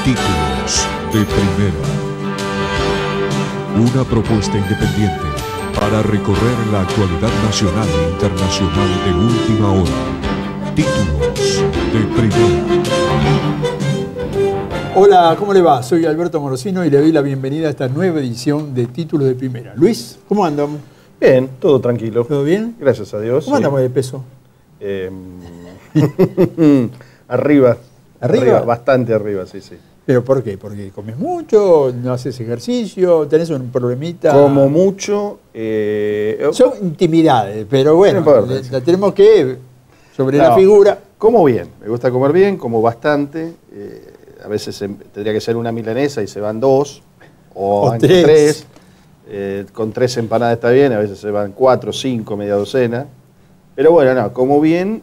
Títulos de Primera. Una propuesta independiente para recorrer la actualidad nacional e internacional de última hora. Títulos de Primera. Hola, ¿cómo le va? Soy Alberto Morosino y le doy la bienvenida a esta nueva edición de Títulos de Primera. Luis, ¿cómo andamos? Bien, todo tranquilo. ¿Todo bien? Gracias a Dios. ¿Cómo andamos de peso? Arriba. ¿Arriba? Bastante arriba, sí. ¿Pero por qué? ¿Porque comes mucho? ¿No haces ejercicio? ¿Tenés un problemita? Como mucho. Son intimidades, pero bueno, No importa, la tenemos que sobre No, la figura. Como bien, me gusta comer bien, como bastante. A veces tendría que ser una milanesa y se van dos, o van tres. Con 3 empanadas está bien, a veces se van 4, 5, media docena. Pero bueno, no, como bien,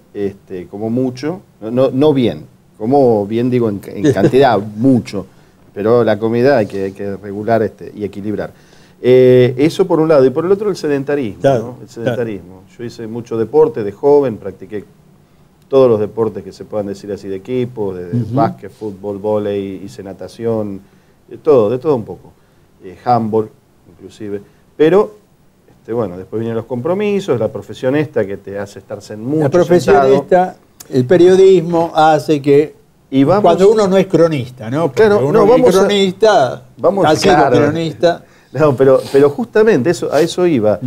como mucho, no bien. Como bien digo en cantidad, mucho. Pero la comida hay que regular y equilibrar. Eso por un lado. Y por el otro el sedentarismo. Claro, ¿no? El sedentarismo. Yo hice mucho deporte de joven, practiqué todos los deportes que se puedan decir así de equipo, de básquet, fútbol, vóley, hice natación, de todo un poco. Handball, inclusive. Pero, bueno, después vienen los compromisos, la profesión esta que te hace estar mucho La profesión sentado. esta, el periodismo hace que cuando uno no es cronista, ¿no? Porque claro, uno no, es cronista, ha sido claro. cronista. No, pero justamente a eso iba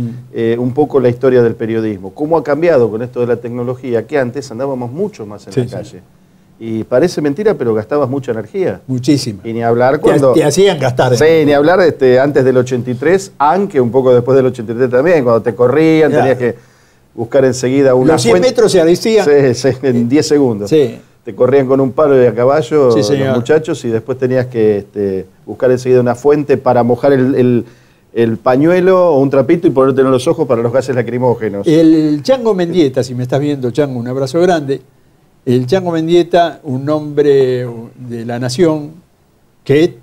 un poco la historia del periodismo. ¿Cómo ha cambiado con esto de la tecnología? Que antes andábamos mucho más en la calle. Y parece mentira, pero gastabas mucha energía. Muchísima. Y ni hablar cuando... Te hacían gastar. Sí, ni hablar antes del 83, aunque un poco después del 83 también, cuando te corrían, tenías que buscar enseguida una Los 100 metros se hacían... Sí, en 10 segundos. Sí. Te corrían con un palo de a caballo los muchachos y después tenías que buscar enseguida una fuente para mojar el pañuelo o un trapito y ponértelo en los ojos para los gases lacrimógenos. El Chango Mendieta, si me estás viendo, Chango, un abrazo grande. El Chango Mendieta, un hombre de la nación, que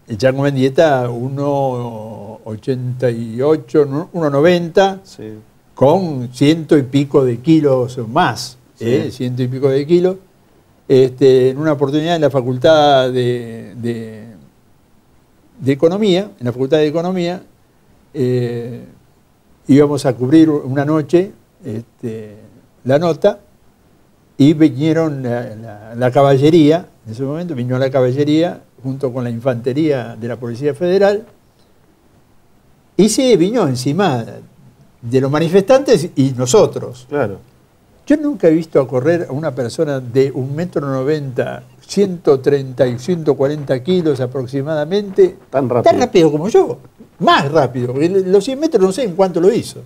el Chango Mendieta, 1,88, 1,90, con 100 y pico de kilos más, 100 y pico de kilos. En una oportunidad en la Facultad de Economía, íbamos a cubrir una noche la nota y vinieron la caballería, en ese momento vino la caballería junto con la infantería de la Policía Federal y se vino encima de los manifestantes y nosotros. Claro. Yo nunca he visto a correr a una persona de 1,90 m, 130 y 140 kilos aproximadamente, tan rápido como yo, más rápido, porque los 100 metros no sé en cuánto lo hizo.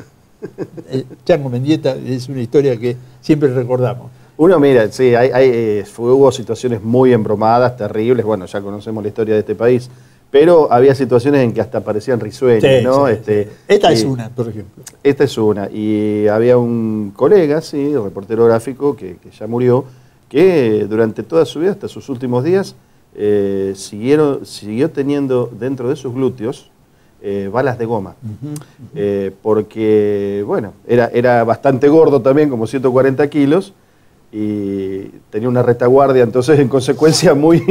Chango Mendieta es una historia que siempre recordamos. Uno mira, sí, hubo situaciones muy embromadas, terribles, bueno, ya conocemos la historia de este país, pero había situaciones en que hasta parecían risueñas, ¿no? Esta es una, por ejemplo. Esta es una, y había un colega, reportero gráfico, que ya murió, que durante toda su vida, hasta sus últimos días, siguió teniendo dentro de sus glúteos balas de goma. Porque, bueno, era bastante gordo también, como 140 kilos, y tenía una retaguardia, entonces en consecuencia muy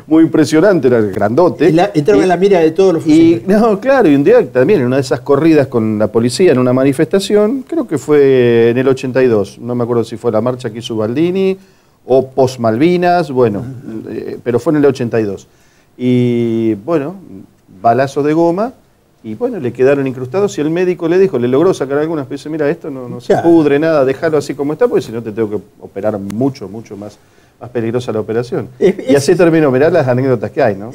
impresionante, era grandote. Entraba en la mira de todos los fusiles. No, claro, y un día también en una de esas corridas con la policía en una manifestación, creo que fue en el 82, no me acuerdo si fue la marcha que hizo Baldini o post Malvinas, bueno, pero fue en el 82. Y bueno, balazos de goma, y bueno, le quedaron incrustados y el médico le dijo, le logró sacar algunas, pero dice, mira, esto no se pudre nada, déjalo así como está, porque si no te tengo que operar mucho más peligrosa la operación. Y así terminó, mirá las anécdotas que hay, ¿no?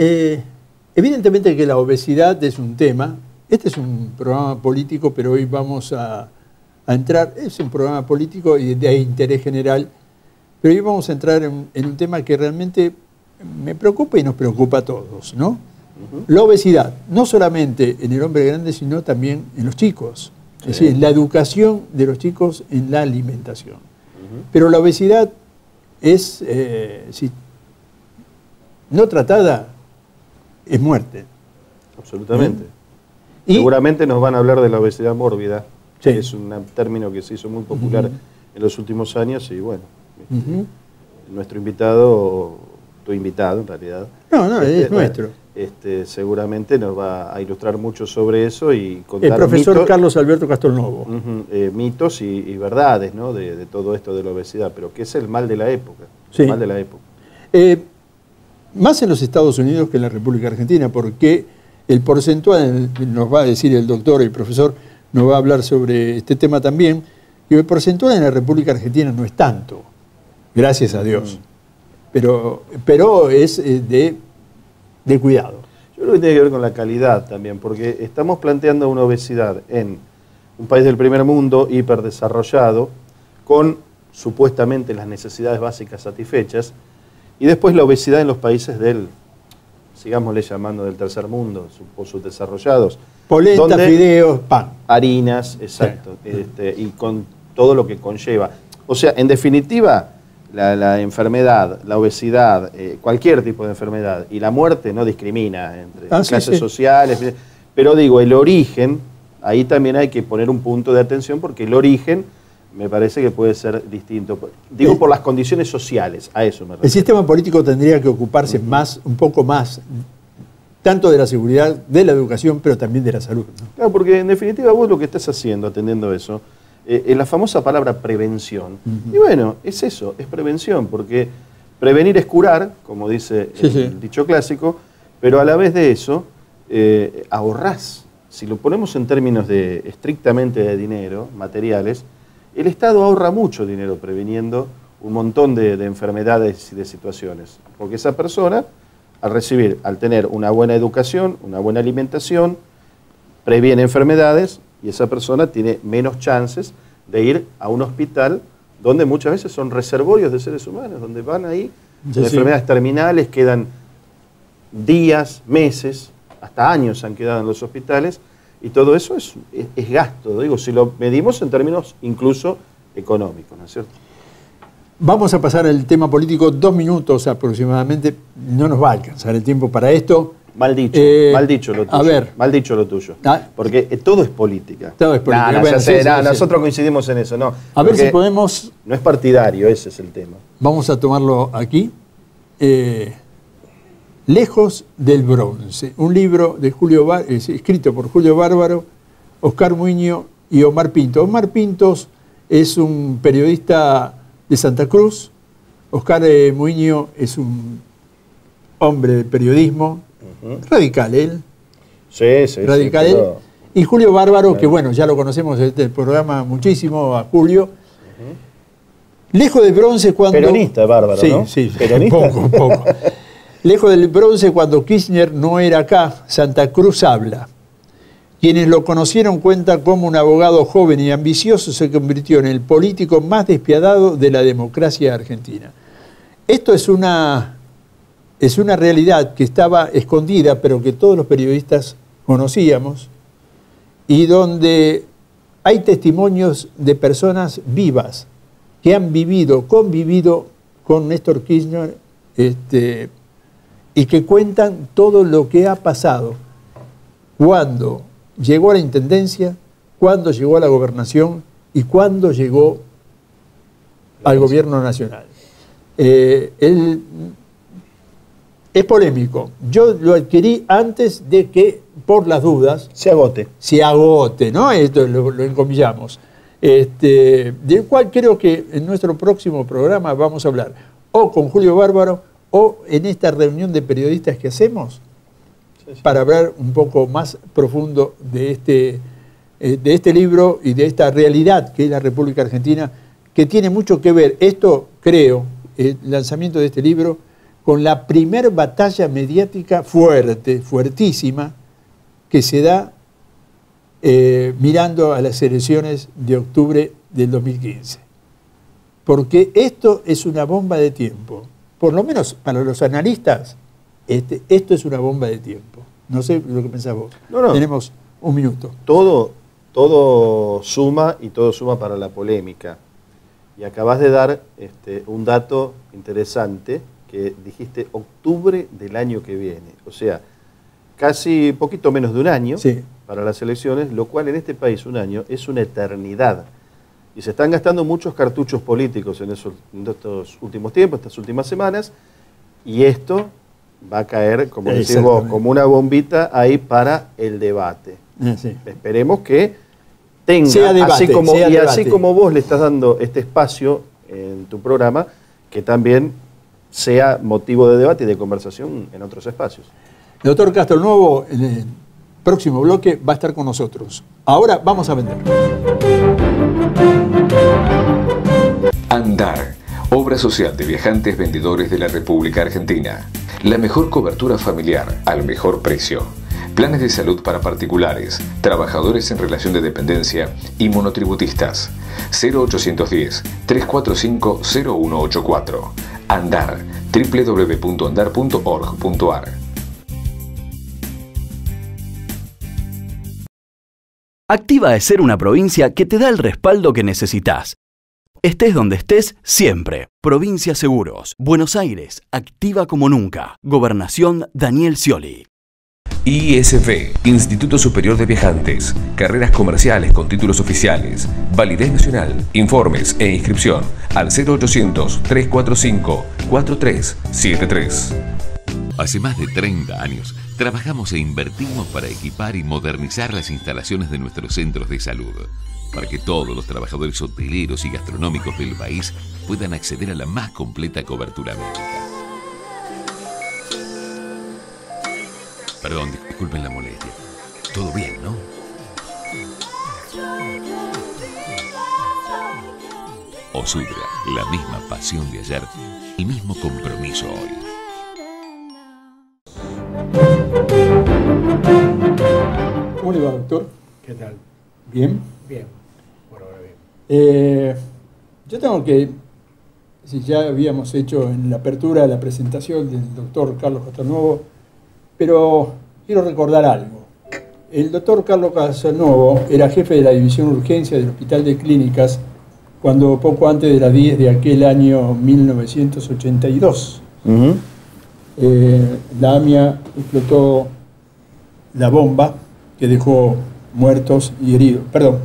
Evidentemente que la obesidad es un tema, este es un programa político, pero hoy vamos a entrar, es un programa político y de interés general, pero hoy vamos a entrar en un tema que realmente me preocupa y nos preocupa a todos, ¿no? La obesidad, no solamente en el hombre grande, sino también en los chicos. Es decir, en la educación de los chicos en la alimentación. Pero la obesidad es, si no tratada, es muerte. Absolutamente. Seguramente nos van a hablar de la obesidad mórbida, que es un término que se hizo muy popular en los últimos años y bueno, nuestro invitado tu invitado en realidad. No, es nuestro. Seguramente nos va a ilustrar mucho sobre eso y contar el profesor mitos, Carlos Alberto Castelnuovo. Mitos y verdades, ¿no? de todo esto de la obesidad, pero que es el mal de la época. Sí. El mal de la época. Más en los Estados Unidos que en la República Argentina, porque el porcentual, nos va a decir el doctor, el profesor, nos va a hablar sobre este tema también, y el porcentual en la República Argentina no es tanto, gracias a Dios, pero es de cuidado. Yo creo que tiene que ver con la calidad también, porque estamos planteando una obesidad en un país del primer mundo, hiperdesarrollado, con supuestamente las necesidades básicas satisfechas, y después la obesidad en los países del, sigámosle llamando, del tercer mundo, o subdesarrollados. Polenta, fideos, pan. Harinas, exacto, sí. Y con todo lo que conlleva. O sea, en definitiva, la enfermedad, la obesidad, cualquier tipo de enfermedad y la muerte no discrimina entre clases sociales, pero digo, el origen, ahí también hay que poner un punto de atención porque el origen me parece que puede ser distinto. Digo, por las condiciones sociales, a eso me refiero. El sistema político tendría que ocuparse un poco más, tanto de la seguridad, de la educación, pero también de la salud, ¿no? Claro, porque en definitiva vos lo que estás haciendo, atendiendo eso, es la famosa palabra prevención. Y bueno, es eso, es prevención, porque prevenir es curar, como dice el dicho clásico, pero a la vez de eso, ahorrás. Si lo ponemos en términos estrictamente de dinero, materiales, el Estado ahorra mucho dinero previniendo un montón de enfermedades y de situaciones. Porque esa persona, al tener una buena educación, una buena alimentación, previene enfermedades y esa persona tiene menos chances de ir a un hospital donde muchas veces son reservorios de seres humanos, donde van ahí, enfermedades terminales, quedan días, meses, hasta años han quedado en los hospitales. Y todo eso es gasto, digo, si lo medimos en términos incluso económicos, ¿no es cierto? Vamos a pasar al tema político, 2 minutos aproximadamente, no nos va a alcanzar el tiempo para esto. Mal dicho lo tuyo. A ver. Mal dicho lo tuyo. Porque todo es política. Todo es política. Nosotros coincidimos en eso, ¿no? A ver si podemos... No es partidario, ese es el tema. Vamos a tomarlo aquí. Lejos del bronce, un libro de escrito por Julio Bárbaro, Oscar Muiño y Omar Pintos. Omar Pintos es un periodista de Santa Cruz, Oscar Muiño es un hombre de periodismo, radical él, radical él, y Julio Bárbaro, que bueno, ya lo conocemos desde el programa muchísimo, a Julio. Lejos del bronce cuando... Peronista Bárbaro, ¿no? Sí, peronista. Poco. Lejos del bronce, cuando Kirchner no era acá, Santa Cruz habla. Quienes lo conocieron cuentan cómo un abogado joven y ambicioso se convirtió en el político más despiadado de la democracia argentina. Esto es una realidad que estaba escondida, pero que todos los periodistas conocíamos, y donde hay testimonios de personas vivas que han convivido con Néstor Kirchner, y que cuentan todo lo que ha pasado cuando llegó a la intendencia, cuando llegó a la gobernación y cuando llegó al gobierno nacional. Él es polémico. Yo lo adquirí antes de que, por las dudas, se agote, ¿no? Esto lo encomillamos. Del cual creo que en nuestro próximo programa vamos a hablar o con Julio Bárbaro o en esta reunión de periodistas que hacemos para hablar un poco más profundo de este libro y de esta realidad que es la República Argentina, que tiene mucho que ver, esto creo, el lanzamiento de este libro, con la primer batalla mediática fuertísima, que se da mirando a las elecciones de octubre del 2015. Porque esto es una bomba de tiempo. Por lo menos para los analistas, esto es una bomba de tiempo. No sé lo que pensás vos. No. Tenemos un minuto. Todo suma y todo suma para la polémica. Y acabas de dar un dato interesante que dijiste octubre del año que viene. O sea, casi poquito menos de un año para las elecciones, lo cual en este país un año es una eternidad. Y se están gastando muchos cartuchos políticos en estos últimos tiempos, estas últimas semanas, y esto va a caer, como decís vos, como una bombita ahí para el debate. Sí. Esperemos que tenga, sea debate, así como vos le estás dando este espacio en tu programa, que también sea motivo de debate y de conversación en otros espacios. El doctor Castelnuovo, en el próximo bloque, va a estar con nosotros. Ahora vamos a vender. Andar, obra social de viajantes vendedores de la República Argentina. La mejor cobertura familiar al mejor precio. Planes de salud para particulares, trabajadores en relación de dependencia y monotributistas. 0810-345-0184. Andar, www.andar.org.ar. Activa es ser una provincia que te da el respaldo que necesitas. Estés donde estés, siempre. Provincia Seguros. Buenos Aires. Activa como nunca. Gobernación Daniel Scioli. ISV, Instituto Superior de Viajantes. Carreras comerciales con títulos oficiales. Validez nacional. Informes e inscripción al 0800-345-4373. Hace más de 30 años trabajamos e invertimos para equipar y modernizar las instalaciones de nuestros centros de salud, para que todos los trabajadores hoteleros y gastronómicos del país puedan acceder a la más completa cobertura médica. Perdón, disculpen la molestia. Todo bien, ¿no? Osudra, la misma pasión de ayer, el mismo compromiso hoy. ¿Cómo le va, doctor? ¿Qué tal? ¿Bien? Bien, por ahora bien. Yo tengo que, si ya habíamos hecho en la apertura la presentación del doctor Carlos Castelnuovo, pero quiero recordar algo. El doctor Carlos Castelnuovo era jefe de la División Urgencia del Hospital de Clínicas cuando poco antes de las 10 de aquel año 1982. La AMIA explotó la bomba que dejó muertos y heridos. Perdón,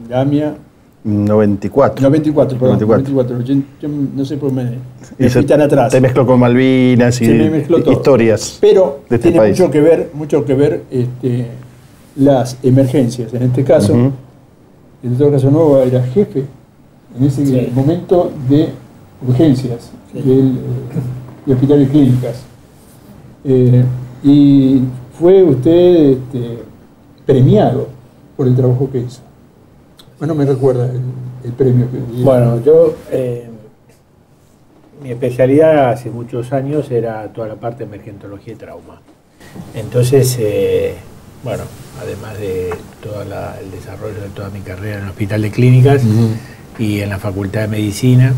la AMIA... 94, perdón. 94. Yo no sé por qué me fui tan atrás. Te mezcló con Malvinas y historias. Pero de este tiene país. mucho que ver las emergencias. En este caso, el doctor Castelnuovo era jefe en ese momento de urgencias del Hospital de Clínicas. Y fue usted premiado por el trabajo que hizo. Bueno, me recuerda el premio que dio. Bueno, yo, mi especialidad hace muchos años era toda la parte de emergentología y trauma. Entonces, bueno, además de todo el desarrollo de toda mi carrera en el Hospital de Clínicas y en la Facultad de Medicina,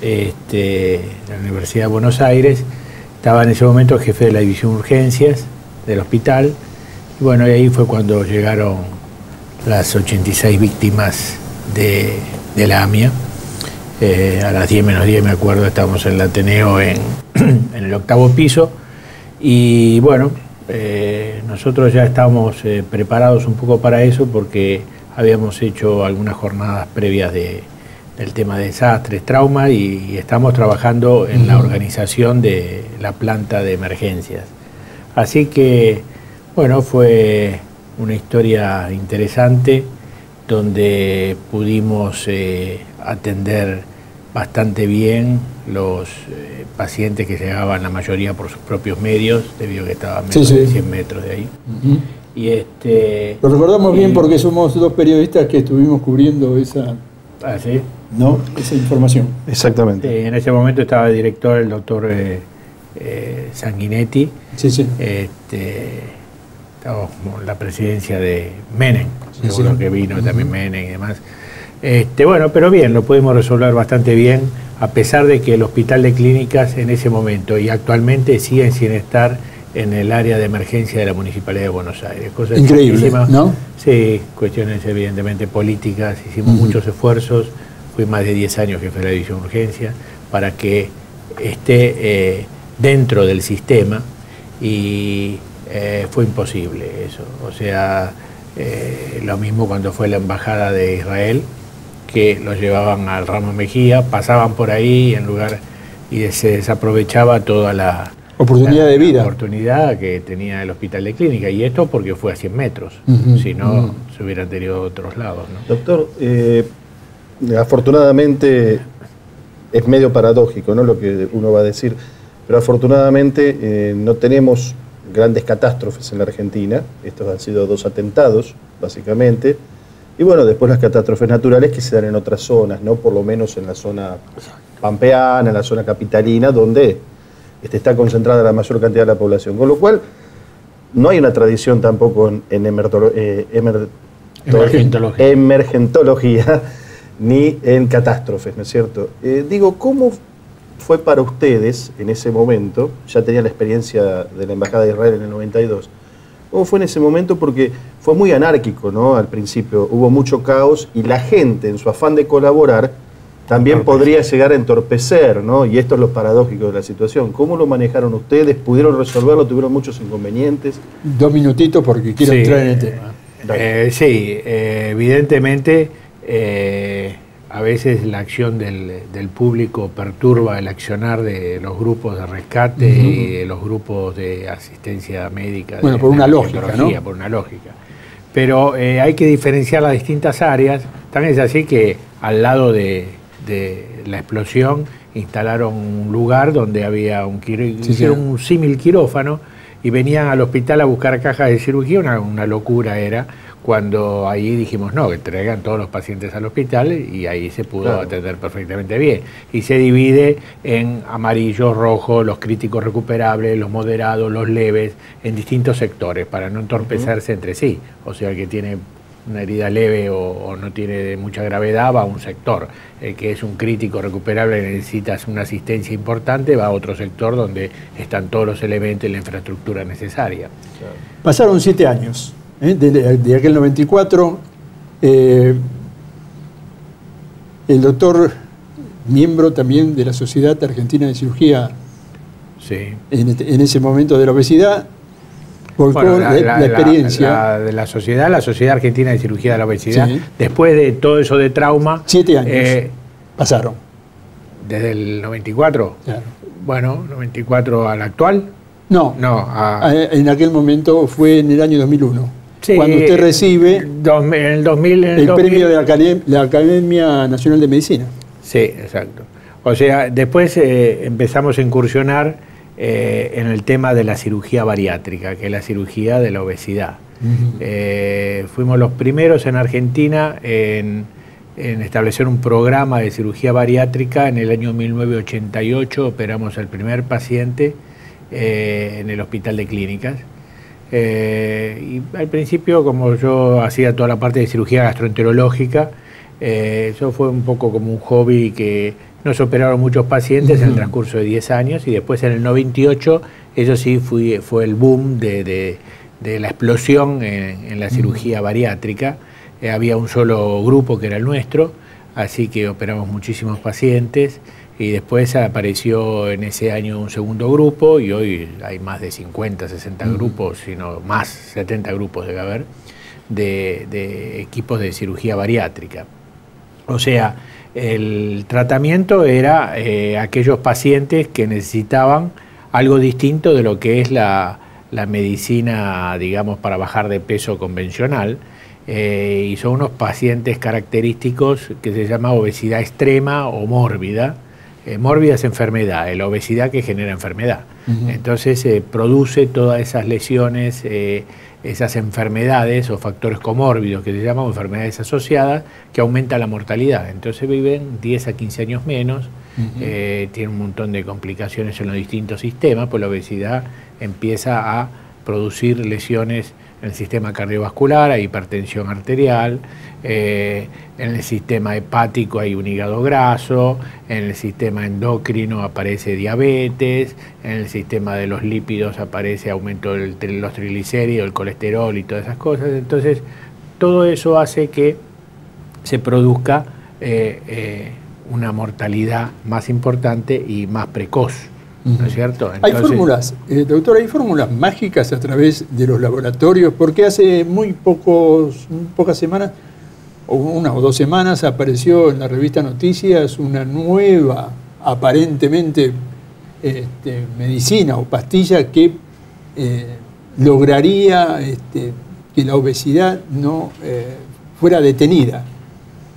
de la Universidad de Buenos Aires, estaba en ese momento jefe de la División Urgencias del hospital. Y bueno, y ahí fue cuando llegaron las 86 víctimas de la AMIA. A las 10 menos 10, me acuerdo, estábamos en el Ateneo en el 8º piso. Y bueno, nosotros ya estábamos preparados un poco para eso porque habíamos hecho algunas jornadas previas del tema de desastres, trauma, y estamos trabajando en la organización de la planta de emergencias. Así que, bueno, fue una historia interesante donde pudimos atender bastante bien los pacientes que llegaban, la mayoría por sus propios medios, debido a que estaban a menos de 100 metros de ahí. Y lo recordamos bien porque somos dos periodistas que estuvimos cubriendo esa, esa información. Exactamente. En ese momento estaba el director, el doctor Sanguinetti. Estaba en la presidencia de Menem, seguro que vino también Menem y demás. Bueno, pero bien, lo pudimos resolver bastante bien, a pesar de que el Hospital de Clínicas en ese momento y actualmente siguen sin estar en el área de emergencia de la Municipalidad de Buenos Aires. Cosa increíble, ¿no? Sí, cuestiones evidentemente políticas, hicimos muchos esfuerzos, fui más de 10 años jefe de la División de Urgencia, para que esté dentro del sistema y fue imposible eso. O sea, lo mismo cuando fue la Embajada de Israel, que los llevaban al Ramos Mejía, pasaban por ahí en lugar y se desaprovechaba toda la oportunidad de vida. La oportunidad que tenía el hospital de clínica, y esto porque fue a 100 metros, si no se hubieran tenido otros lados, ¿no? Doctor, afortunadamente es medio paradójico, ¿no?, lo que uno va a decir, pero afortunadamente no tenemos grandes catástrofes en la Argentina. Estos han sido 2 atentados, básicamente, y bueno, después las catástrofes naturales que se dan en otras zonas, ¿no?, por lo menos en la zona pampeana, en la zona capitalina, donde está concentrada la mayor cantidad de la población, con lo cual no hay una tradición tampoco en emergentología ni en catástrofes, ¿no es cierto? Digo, ¿cómo fue para ustedes en ese momento? Ya tenía la experiencia de la Embajada de Israel en el 92. ¿Cómo fue en ese momento? Porque fue muy anárquico, ¿no? Al principio hubo mucho caos y la gente, en su afán de colaborar, también podría llegar a entorpecer, ¿no? Y esto es lo paradójico de la situación. ¿Cómo lo manejaron ustedes? ¿Pudieron resolverlo? ¿Tuvieron muchos inconvenientes? 2 minutitos porque quiero entrar en el tema. Evidentemente a veces la acción del público perturba el accionar de los grupos de rescate y de los grupos de asistencia médica. Bueno, por una lógica, ¿no? Por una lógica. Pero hay que diferenciar las distintas áreas. También es así que al lado de la explosión instalaron un lugar donde había hicieron un símil quirófano y venían al hospital a buscar cajas de cirugía. Una locura era, cuando ahí dijimos no, que traigan todos los pacientes al hospital, y ahí se pudo atender perfectamente bien. Y se divide en amarillos, rojos, los críticos recuperables, los moderados, los leves, en distintos sectores para no entorpecerse entre sí. O sea, el que tiene una herida leve o no tiene mucha gravedad va a un sector. El que es un crítico recuperable y necesita una asistencia importante va a otro sector donde están todos los elementos y la infraestructura necesaria. Pasaron 7 años. De aquel 94, el doctor, miembro también de la Sociedad Argentina de Cirugía, en ese momento de la obesidad, volcó la experiencia. De la Sociedad Argentina de Cirugía de la Obesidad, después de todo eso de trauma. 7 años pasaron. ¿Desde el 94? Claro. Bueno, 94 al actual. No, en aquel momento fue en el año 2001. Sí, cuando usted recibe el premio de la Academia Nacional de Medicina. Sí, exacto. O sea, después empezamos a incursionar en el tema de la cirugía bariátrica, que es la cirugía de la obesidad. Fuimos los primeros en Argentina en establecer un programa de cirugía bariátrica. En el año 1988 operamos al primer paciente en el Hospital de Clínicas. Y al principio, como yo hacía toda la parte de cirugía gastroenterológica, eso fue un poco como un hobby, que nos operaron muchos pacientes en el transcurso de 10 años, y después en el 98, eso sí fue el boom de la explosión en la cirugía bariátrica. Había un solo grupo que era el nuestro, así que operamos muchísimos pacientes. Y después apareció en ese año un segundo grupo, y hoy hay más de 50, 60 grupos, sino más, 70 grupos debe haber, de equipos de cirugía bariátrica. O sea, el tratamiento era aquellos pacientes que necesitaban algo distinto de lo que es la medicina, digamos, para bajar de peso convencional. Y son unos pacientes característicos que se llama obesidad extrema o mórbida. Mórbida es enfermedad, la obesidad que genera enfermedad. Entonces produce todas esas lesiones, esas enfermedades o factores comórbidos que se llaman enfermedades asociadas, que aumentan la mortalidad. Entonces viven 10 a 15 años menos, tienen un montón de complicaciones en los distintos sistemas, pues la obesidad empieza a producir lesiones en el sistema cardiovascular, hay hipertensión arterial, en el sistema hepático hay un hígado graso, en el sistema endocrino aparece diabetes, en el sistema de los lípidos aparece aumento de los triglicéridos, el colesterol y todas esas cosas. Entonces, todo eso hace que se produzca una mortalidad más importante y más precoz. ¿No es cierto? Entonces, hay fórmulas, doctor, hay fórmulas mágicas a través de los laboratorios, porque hace muy pocas semanas, o 1 o 2 semanas, apareció en la revista Noticias una nueva aparentemente medicina o pastilla que lograría que la obesidad no fuera detenida.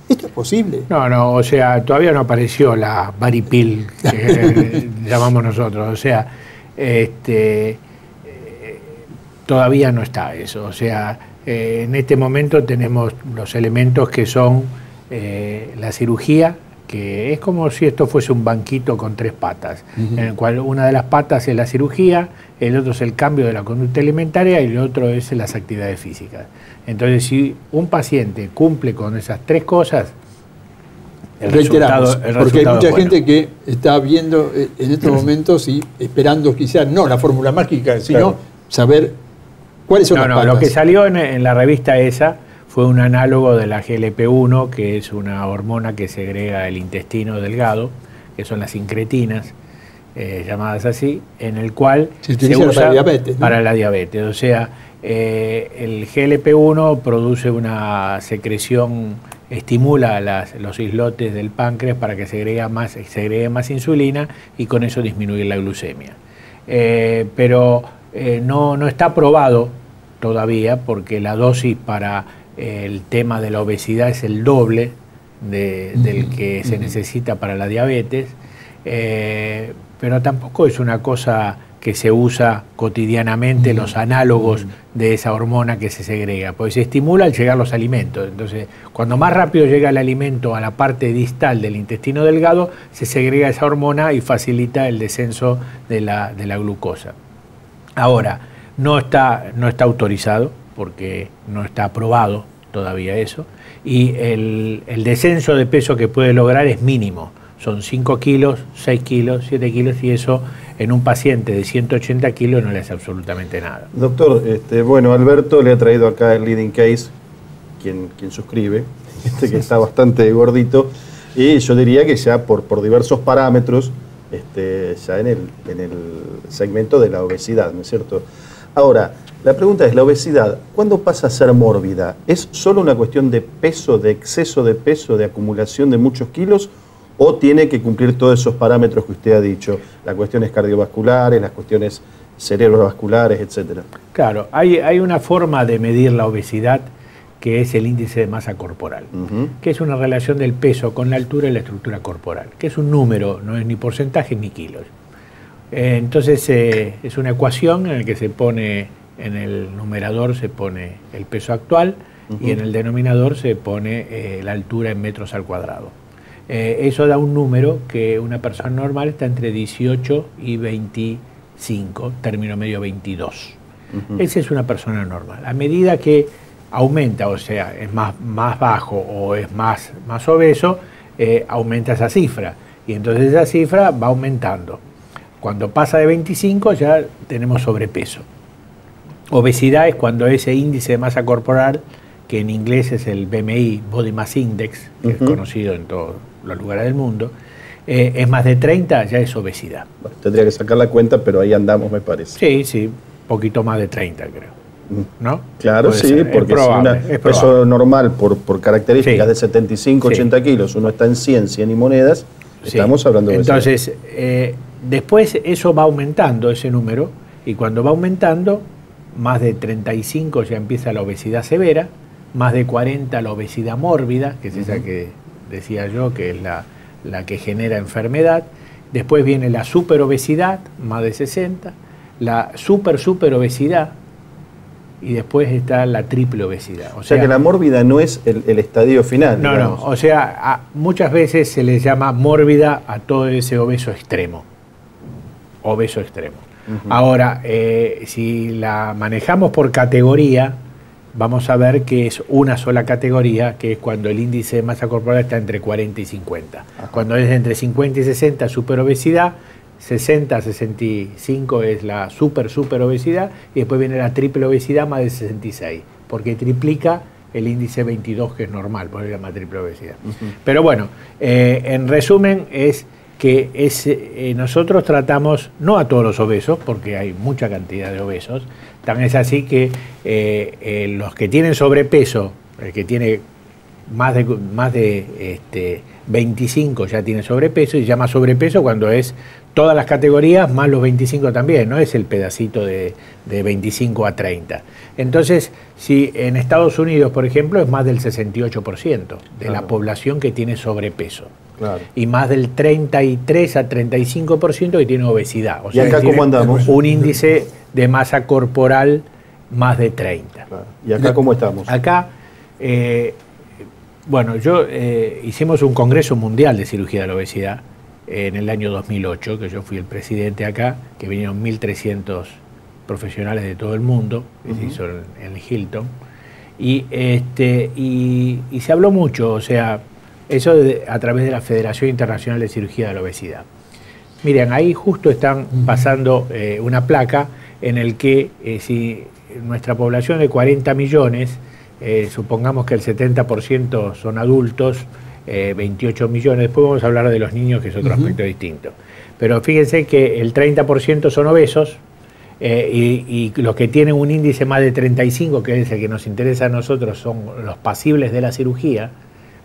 ¿Esto es posible? No, o sea, todavía no apareció la varipil que llamamos nosotros, o sea, todavía no está eso, o sea, en este momento tenemos los elementos que son la cirugía, que es como si esto fuese un banquito con 3 patas, en el cual una de las patas es la cirugía, el otro es el cambio de la conducta alimentaria y el otro es las actividades físicas. Entonces, si un paciente cumple con esas 3 cosas, el resultado porque hay mucha es bueno. gente que está viendo en estos momentos y esperando quizás no la fórmula mágica, sino saber cuáles son las patas. Lo que salió en la revista esa fue un análogo de la GLP-1, que es una hormona que segrega el intestino delgado, que son las incretinas, llamadas así, en el cual se usa para diabetes, ¿no? Para la diabetes. O sea, el GLP-1 produce una secreción, estimula los islotes del páncreas para que segregue más insulina y con eso disminuir la glucemia. Pero no está probado todavía porque la dosis para el tema de la obesidad es el doble del que se necesita para la diabetes, pero tampoco es una cosa que se usa cotidianamente, los análogos de esa hormona que se segrega, porque se estimula al llegar los alimentos. Entonces, cuando más rápido llega el alimento a la parte distal del intestino delgado, se segrega esa hormona y facilita el descenso de la glucosa. Ahora, no está autorizado, porque no está aprobado todavía eso, y el descenso de peso que puede lograr es mínimo. Son 5 kilos, 6 kilos, 7 kilos, y eso en un paciente de 180 kilos no le hace absolutamente nada. Doctor, bueno, Alberto le ha traído acá el leading case, quien suscribe, que está bastante gordito, y yo diría que ya por diversos parámetros, ya en el segmento de la obesidad, ¿no es cierto? Ahora, la pregunta es, ¿la obesidad cuándo pasa a ser mórbida? ¿Es solo una cuestión de peso, de exceso de peso, de acumulación de muchos kilos? ¿O tiene que cumplir todos esos parámetros que usted ha dicho? Las cuestiones cardiovasculares, las cuestiones cerebrovasculares, etcétera. Claro, hay una forma de medir la obesidad que es el índice de masa corporal, que es una relación del peso con la altura y la estructura corporal, que es un número, no es ni porcentaje ni kilos. Entonces es una ecuación en la que se pone, en el numerador se pone el peso actual y en el denominador se pone la altura en metros al cuadrado. Eso da un número que una persona normal está entre 18 y 25, término medio 22. Esa es una persona normal. A medida que aumenta, o sea, es más bajo o es más obeso, aumenta esa cifra. Y entonces esa cifra va aumentando. Cuando pasa de 25 ya tenemos sobrepeso. Obesidad es cuando ese índice de masa corporal, que en inglés es el BMI, Body Mass Index, que es conocido en todos los lugares del mundo, es más de 30, ya es obesidad. Bueno, tendría que sacar la cuenta, pero ahí andamos, me parece. Sí, poquito más de 30 creo. ¿No? Claro, puede sí, ser. porque es peso normal por características de 75, 80 kilos, uno está en 100 y monedas, estamos hablando de entonces, después eso va aumentando, ese número, y cuando va aumentando, más de 35 ya empieza la obesidad severa, más de 40 la obesidad mórbida, que es esa que decía yo, que es la que genera enfermedad. Después viene la superobesidad, más de 60, la superobesidad, y después está la triple obesidad. O sea que la mórbida no es el estadio final. No, o sea, muchas veces se le llama mórbida a todo ese obeso extremo. Obeso extremo. Ahora, si la manejamos por categoría, vamos a ver que es una sola categoría, que es cuando el índice de masa corporal está entre 40 y 50. Cuando es entre 50 y 60, superobesidad, 60 a 65 es la superobesidad, y después viene la triple obesidad más de 66, porque triplica el índice 22, que es normal, por eso se llama triple obesidad. Pero bueno, en resumen es que nosotros tratamos, no a todos los obesos, porque hay mucha cantidad de obesos, también es así que los que tienen sobrepeso, el que tiene más de 25 ya tiene sobrepeso, y se llama sobrepeso cuando es todas las categorías más los 25 también, no es el pedacito de 25 a 30. Entonces, si en Estados Unidos, por ejemplo, es más del 68% de la población que tiene sobrepeso. Claro. Y más del 33 a 35% que tiene obesidad. O sea, ¿y acá cómo andamos? Un índice de masa corporal más de 30. Claro. ¿Y acá cómo estamos? Acá, bueno, hicimos un Congreso Mundial de Cirugía de la Obesidad en el año 2008, que yo fui el presidente acá, que vinieron 1.300 profesionales de todo el mundo, que se hizo en el Hilton, y se habló mucho, o sea, eso a través de la Federación Internacional de Cirugía de la Obesidad. Miren, ahí justo están pasando una placa en el que si nuestra población de 40 millones, supongamos que el 70% son adultos, 28 millones, después vamos a hablar de los niños, que es otro aspecto distinto. Pero fíjense que el 30% son obesos, y los que tienen un índice más de 35, que es el que nos interesa a nosotros, son los pasibles de la cirugía,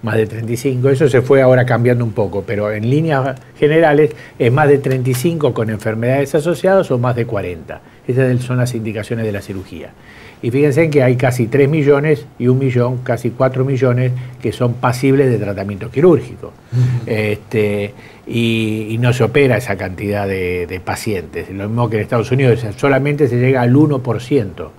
más de 35, eso se fue ahora cambiando un poco, pero en líneas generales es más de 35 con enfermedades asociadas o más de 40. Esas son las indicaciones de la cirugía. Y fíjense que hay casi 3 millones y 1 millón, casi 4 millones que son pasibles de tratamiento quirúrgico. Y no se opera esa cantidad de pacientes. Lo mismo que en Estados Unidos, solamente se llega al 1%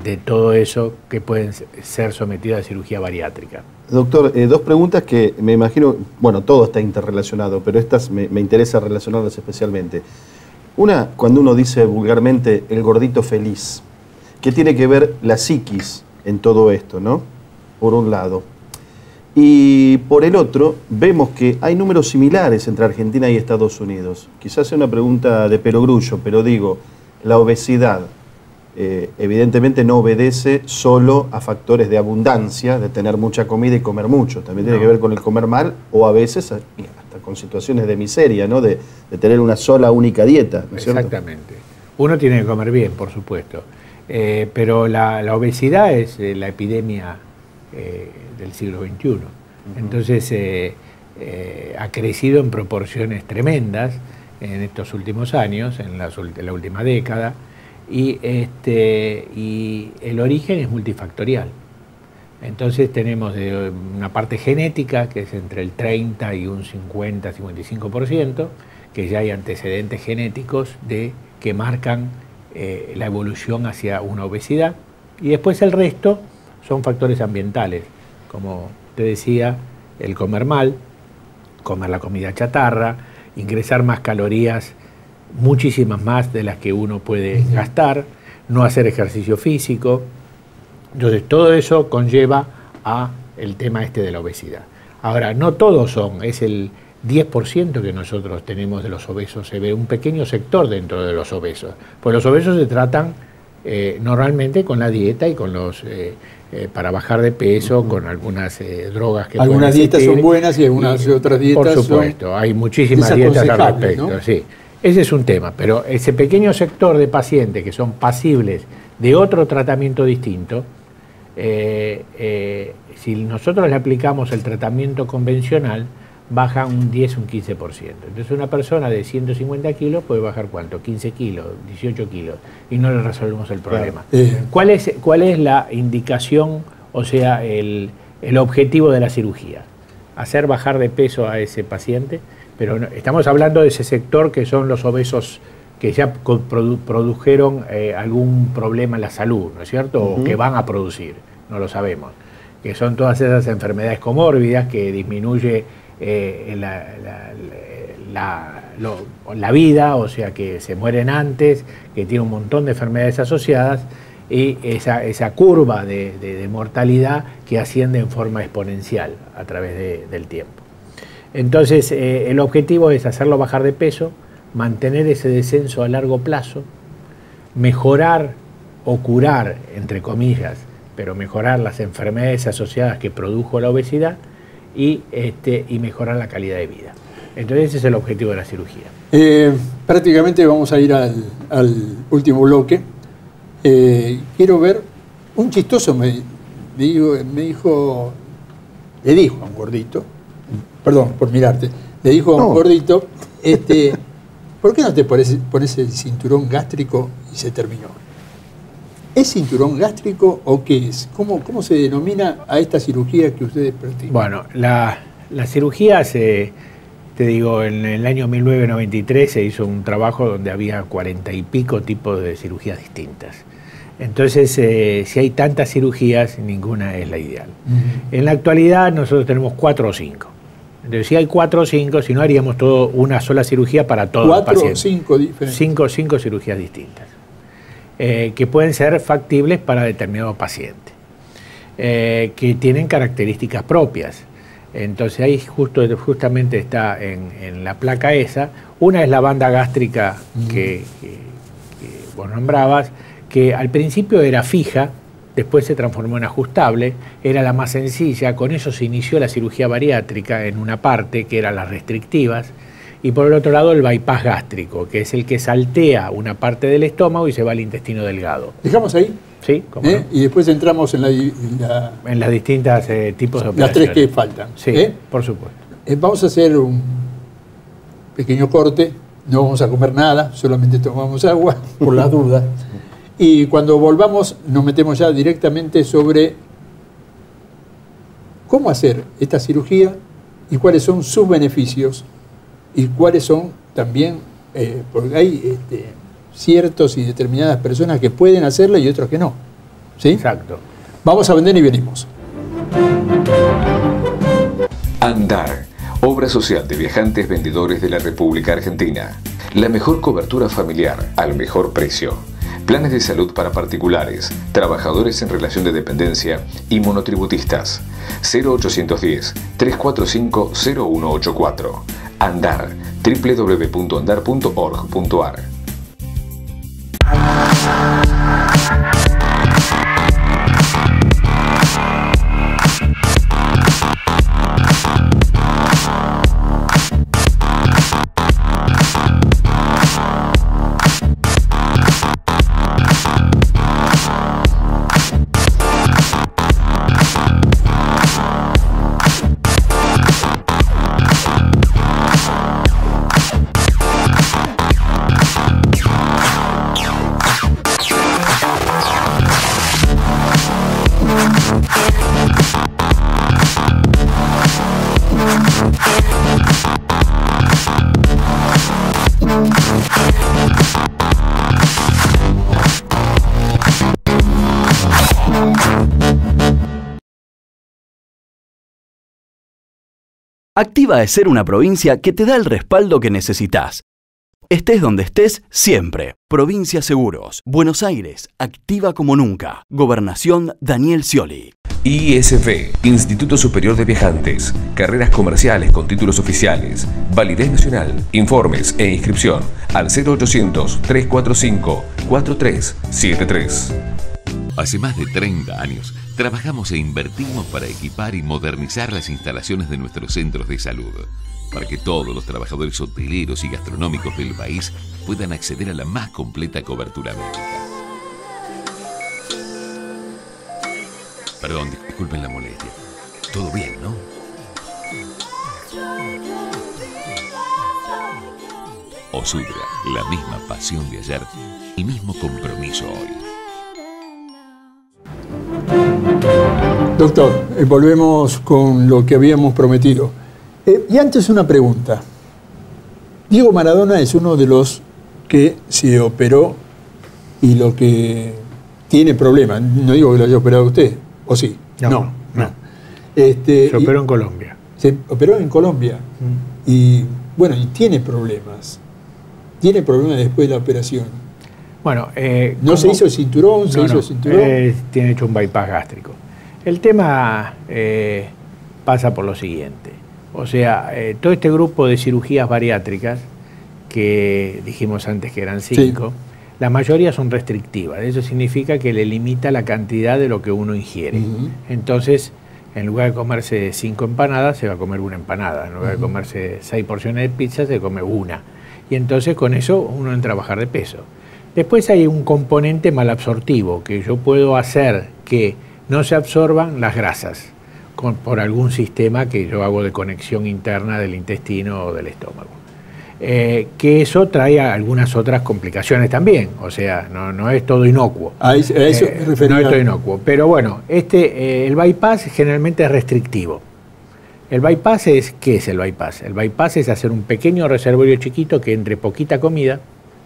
de todo eso que pueden ser sometidos a cirugía bariátrica. Doctor, dos preguntas que me imagino, bueno, todo está interrelacionado, pero estas me interesa relacionarlas especialmente. Una, cuando uno dice vulgarmente el gordito feliz, ¿qué tiene que ver la psiquis en todo esto, no? Por un lado. Y por el otro, vemos que hay números similares entre Argentina y Estados Unidos. Quizás sea una pregunta de perogrullo, pero digo, la obesidad evidentemente no obedece solo a factores de abundancia, de tener mucha comida y comer mucho. También tiene que ver con el comer mal o a veces hasta con situaciones de miseria, ¿no? De tener una sola, única dieta, ¿no es cierto? Exactamente. Uno tiene que comer bien, por supuesto. Pero la obesidad es la epidemia del siglo XXI. Entonces ha crecido en proporciones tremendas en estos últimos años, en la última década, y el origen es multifactorial. Entonces tenemos una parte genética, que es entre el 30 y un 50-55%, que ya hay antecedentes genéticos que marcan la evolución hacia una obesidad, y después el resto son factores ambientales, como te decía, el comer mal, comer la comida chatarra, ingresar más calorías, muchísimas más de las que uno puede gastar, no hacer ejercicio físico. Entonces todo eso conlleva a el tema de la obesidad. Ahora, no todos es el 10% que nosotros tenemos de los obesos, se ve un pequeño sector dentro de los obesos. Pues los obesos se tratan normalmente con la dieta y con para bajar de peso, con algunas drogas que algunas dietas son buenas y algunas otras dietas por supuesto, hay muchísimas dietas al respecto, ¿no? Sí. Ese es un tema, pero ese pequeño sector de pacientes que son pasibles de otro tratamiento distinto, si nosotros le aplicamos el tratamiento convencional, baja un 10, un 15%. Entonces una persona de 150 kilos puede bajar ¿cuánto? 15 kilos, 18 kilos, y no le resolvemos el problema. ¿Cuál es la indicación, o sea, el objetivo de la cirugía? Hacer bajar de peso a ese paciente, pero no, estamos hablando de ese sector que son los obesos que ya produjeron algún problema en la salud, ¿no es cierto? O que van a producir, no lo sabemos. Que son todas esas enfermedades comórbidas que disminuye la vida, o sea que se mueren antes, que tiene un montón de enfermedades asociadas, y esa curva de mortalidad que asciende en forma exponencial a través del tiempo. Entonces el objetivo es hacerlo bajar de peso, mantener ese descenso a largo plazo, mejorar o curar, entre comillas, pero mejorar las enfermedades asociadas que produjo la obesidad y mejorar la calidad de vida. Entonces ese es el objetivo de la cirugía. Prácticamente vamos a ir al último bloque. Quiero ver, un chistoso me dijo, le dijo a un gordito, perdón por mirarte, le dijo a un gordito, ¿por qué no te pones el cinturón gástrico? Y se terminó. ¿Es cinturón gástrico o qué es? ¿Cómo se denomina a esta cirugía que ustedes practican? Bueno, la cirugía te digo, en el año 1993 se hizo un trabajo donde había 40 y pico tipos de cirugías distintas. Entonces, si hay tantas cirugías, ninguna es la ideal. En la actualidad nosotros tenemos 4 o 5. Entonces, si hay 4 o 5, si no haríamos todo una sola cirugía para todos los pacientes. 4 o 5 diferentes. 5 cirugías distintas, que pueden ser factibles para determinado paciente, que tienen características propias. Entonces ahí justamente está en la placa esa. Una es la banda gástrica que vos nombrabas, que al principio era fija, después se transformó en ajustable, era la más sencilla. Con eso se inició la cirugía bariátrica en una parte, que eran las restrictivas, y por el otro lado el bypass gástrico, que es el que saltea una parte del estómago y se va al intestino delgado. ¿Dejamos ahí? Sí, ¿cómo no? Y después entramos en las distintas tipos de operaciones. Las 3 que faltan. Sí, por supuesto. Vamos a hacer un pequeño corte, no vamos a comer nada, solamente tomamos agua, por las dudas. Y cuando volvamos nos metemos ya directamente sobre cómo hacer esta cirugía y cuáles son sus beneficios y cuáles son también, porque hay ciertos y determinadas personas que pueden hacerla y otros que no. ¿Sí? Exacto. Vamos a vender y venimos. Andar, obra social de viajantes vendedores de la República Argentina. La mejor cobertura familiar al mejor precio. Planes de salud para particulares, trabajadores en relación de dependencia y monotributistas. 0810-345-0184. Andar, www.andar.org.ar. Activa es ser una provincia que te da el respaldo que necesitas. Estés donde estés, siempre. Provincia Seguros. Buenos Aires. Activa como nunca. Gobernación Daniel Scioli. ISV, Instituto Superior de Viajantes. Carreras comerciales con títulos oficiales. Validez nacional. Informes e inscripción al 0800-345-4373. Hace más de 30 años trabajamos e invertimos para equipar y modernizar las instalaciones de nuestros centros de salud, para que todos los trabajadores hoteleros y gastronómicos del país puedan acceder a la más completa cobertura médica. Perdón, disculpen la molestia. Todo bien, ¿no? Osudra, la misma pasión de ayer, el mismo compromiso hoy. Doctor, volvemos con lo que habíamos prometido. Y antes una pregunta. Diego Maradona es uno de los que se operó y lo que tiene problemas. No digo que lo haya operado usted, ¿o sí? No. Se operó en Colombia. Se operó en Colombia. Y bueno, y tiene problemas. Tiene problemas después de la operación. Bueno, ¿no se hizo el cinturón? Tiene hecho un bypass gástrico. El tema pasa por lo siguiente. O sea, todo este grupo de cirugías bariátricas, que dijimos antes que eran 5, sí, la mayoría son restrictivas. Eso significa que le limita la cantidad de lo que uno ingiere. Entonces, en lugar de comerse 5 empanadas, se va a comer una empanada. En lugar de comerse 6 porciones de pizza, se come una. Y entonces con eso uno entra a bajar de peso. Después hay un componente malabsortivo, que yo puedo hacer que no se absorban las grasas. por algún sistema que yo hago de conexión interna del intestino o del estómago. Que eso trae algunas otras complicaciones también, o sea, no es todo inocuo. A eso me refería. No es todo inocuo, pero bueno, el bypass generalmente es restrictivo. El bypass ¿qué es el bypass? El bypass es hacer un pequeño reservorio chiquito que entre poquita comida,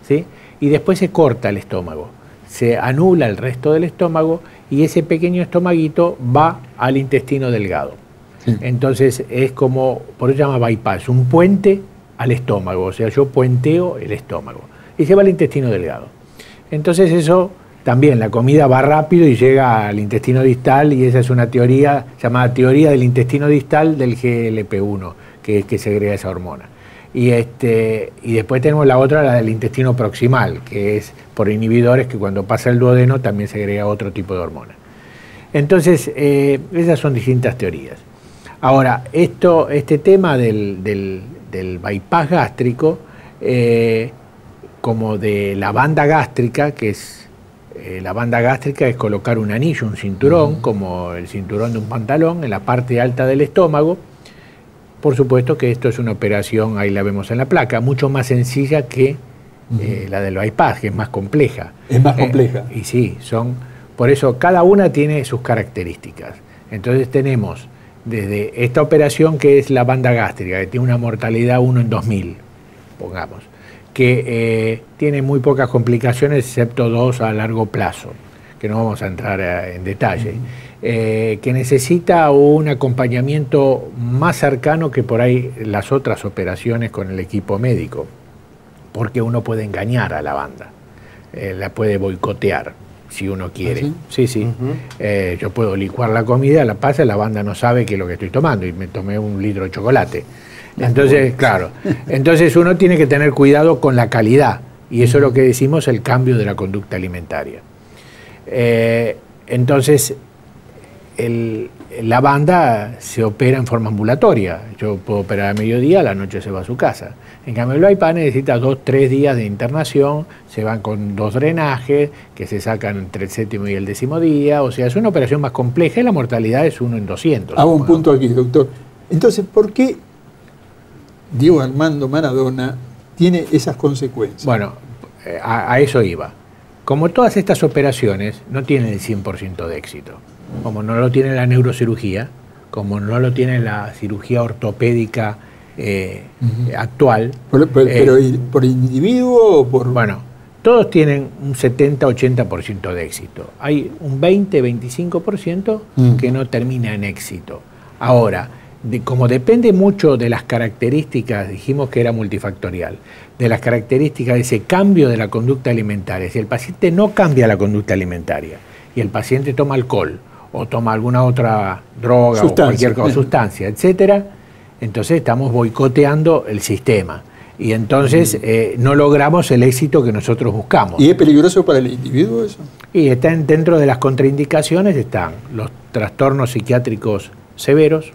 ¿sí? Y después se corta el estómago, se anula el resto del estómago y ese pequeño estomaguito va al intestino delgado. Sí. Entonces es como, por eso se llama bypass, un puente al estómago, o sea, yo puenteo el estómago y se va al intestino delgado. Entonces eso también, la comida va rápido y llega al intestino distal y esa es una teoría llamada teoría del intestino distal del GLP-1, que segrega esa hormona. Y después tenemos la otra, la del intestino proximal, que es por inhibidores que cuando pasa el duodeno también segrega otro tipo de hormona. Entonces, esas son distintas teorías. Ahora, este tema del bypass gástrico, como de la banda gástrica, que es la banda gástrica es colocar un anillo, un cinturón, como el cinturón de un pantalón, en la parte alta del estómago. Por supuesto que esto es una operación, ahí la vemos en la placa, mucho más sencilla que la del bypass, que es más compleja. Es más compleja. Y sí, por eso cada una tiene sus características. Entonces tenemos desde esta operación que es la banda gástrica, que tiene una mortalidad 1 en 2000, pongamos, que tiene muy pocas complicaciones, excepto 2 a largo plazo, que no vamos a entrar en detalle, que necesita un acompañamiento más cercano que por ahí las otras operaciones con el equipo médico, porque uno puede engañar a la banda, la puede boicotear si uno quiere. ¿Ah, sí? Sí, sí. Yo puedo licuar la comida, la pasa, la banda no sabe qué es lo que estoy tomando y me tomé 1 litro de chocolate. Entonces, claro, entonces uno tiene que tener cuidado con la calidad y eso es lo que decimos el cambio de la conducta alimentaria. Entonces, la banda se opera en forma ambulatoria. Yo puedo operar a mediodía, a la noche se va a su casa. En cambio, el bypass necesita 2-3 días de internación, se van con 2 drenajes que se sacan entre el 7º y el 10º día. O sea, es una operación más compleja y la mortalidad es 1 en 200. Hago un punto aquí, doctor. Entonces, ¿por qué Diego Armando Maradona tiene esas consecuencias? Bueno, a eso iba. Como todas estas operaciones no tienen el 100% de éxito, como no lo tiene la neurocirugía, como no lo tiene la cirugía ortopédica actual. ¿Pero por individuo o por...? Bueno, todos tienen un 70-80% de éxito. Hay un 20-25% que no termina en éxito. Ahora, como depende mucho de las características, dijimos que era multifactorial, de las características de ese cambio de la conducta alimentaria. Si el paciente no cambia la conducta alimentaria y el paciente toma alcohol o toma alguna otra droga o cualquier sustancia, etcétera, entonces estamos boicoteando el sistema y entonces no logramos el éxito que nosotros buscamos. ¿Y es peligroso para el individuo eso? Y están dentro de las contraindicaciones están los trastornos psiquiátricos severos,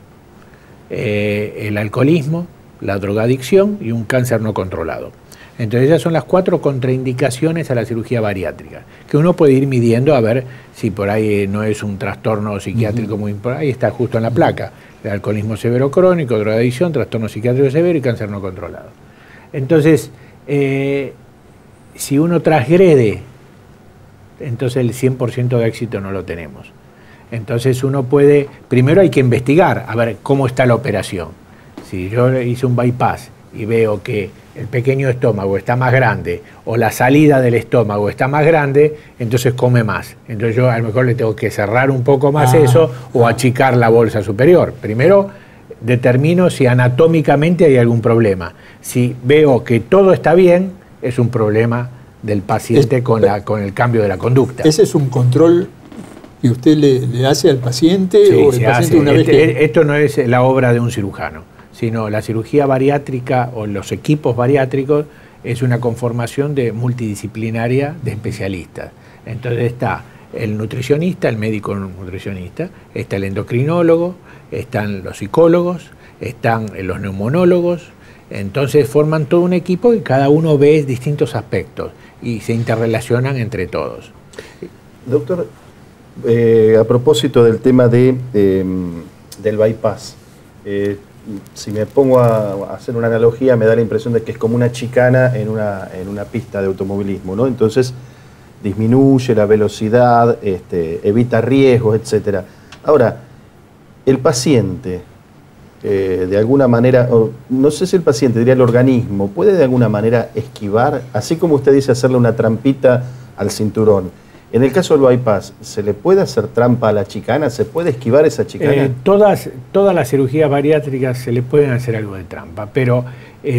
el alcoholismo, la drogadicción y un cáncer no controlado. Entonces esas son las 4 contraindicaciones a la cirugía bariátrica, que uno puede ir midiendo a ver si por ahí no es un trastorno psiquiátrico muy importante. Ahí está justo en la placa, el alcoholismo severo crónico, drogadicción, trastorno psiquiátrico severo y cáncer no controlado. Entonces, si uno transgrede, entonces el 100% de éxito no lo tenemos. Entonces uno puede, primero hay que investigar, a ver cómo está la operación. Si yo hice un bypass y veo que el pequeño estómago está más grande o la salida del estómago está más grande, entonces come más. Entonces yo a lo mejor le tengo que cerrar un poco más eso o achicar la bolsa superior. Primero determino si anatómicamente hay algún problema. Si veo que todo está bien, es un problema del paciente con el cambio de la conducta. ¿Ese es un control que usted le hace al paciente o el paciente una vez que...? Esto no es la obra de un cirujano, sino la cirugía bariátrica o los equipos bariátricos es una conformación multidisciplinaria de especialistas. Entonces está el nutricionista, el médico nutricionista, está el endocrinólogo, están los psicólogos, están los neumonólogos, entonces forman todo un equipo y cada uno ve distintos aspectos y se interrelacionan entre todos. Doctor, a propósito del tema de del bypass. Si me pongo a hacer una analogía, me da la impresión de que es como una chicana en una pista de automovilismo, ¿no? Entonces disminuye la velocidad, evita riesgos, etc. Ahora, el paciente, de alguna manera, no sé si el paciente, diría el organismo, puede de alguna manera esquivar, así como usted dice, hacerle una trampita al cinturón. En el caso del bypass, ¿se le puede hacer trampa a la chicana? ¿Se puede esquivar esa chicana? Todas las cirugías bariátricas se le pueden hacer algo de trampa, pero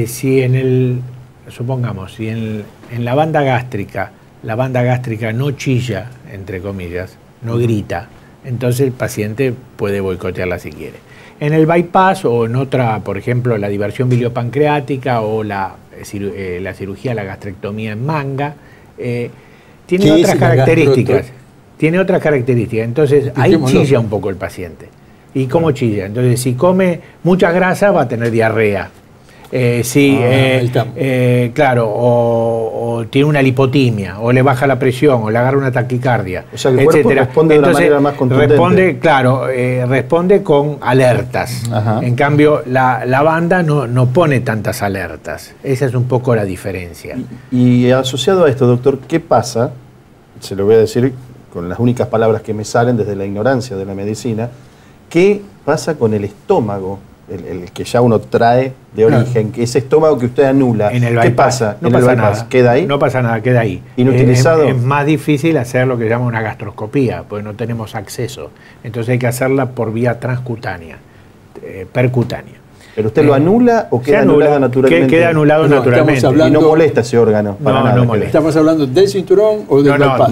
si supongamos, si en la banda gástrica no chilla, entre comillas, no grita, entonces el paciente puede boicotearla si quiere. En el bypass o en otra, por ejemplo, la diversión biliopancreática o la cirugía, la gastrectomía en manga, tiene otras características. Tiene otras características. Entonces, ahí chilla un poco el paciente. ¿Y cómo chilla? Entonces, si come mucha grasa, va a tener diarrea. Claro, o tiene una lipotimia, o le baja la presión, o le agarra una taquicardia, o sea, el cuerpo responde de una manera más contundente. Responde con alertas. Ajá. En cambio, la banda no pone tantas alertas. Esa es un poco la diferencia. Y asociado a esto, doctor, ¿qué pasa? Se lo voy a decir con las únicas palabras que me salen desde la ignorancia de la medicina. ¿Qué pasa con el estómago? El que ya uno trae de origen, que ese estómago que usted anula, en el bypass, ¿qué pasa? No pasa nada. ¿Queda ahí? No pasa nada, queda ahí. ¿Inutilizado? Es más difícil hacer lo que se llama una gastroscopía, porque no tenemos acceso. Entonces hay que hacerla por vía transcutánea, percutánea. ¿Pero usted lo anula o queda anulado naturalmente? Queda anulado naturalmente. Y no molesta ese órgano para nada. No molesta. ¿Estamos hablando del cinturón o del bypass?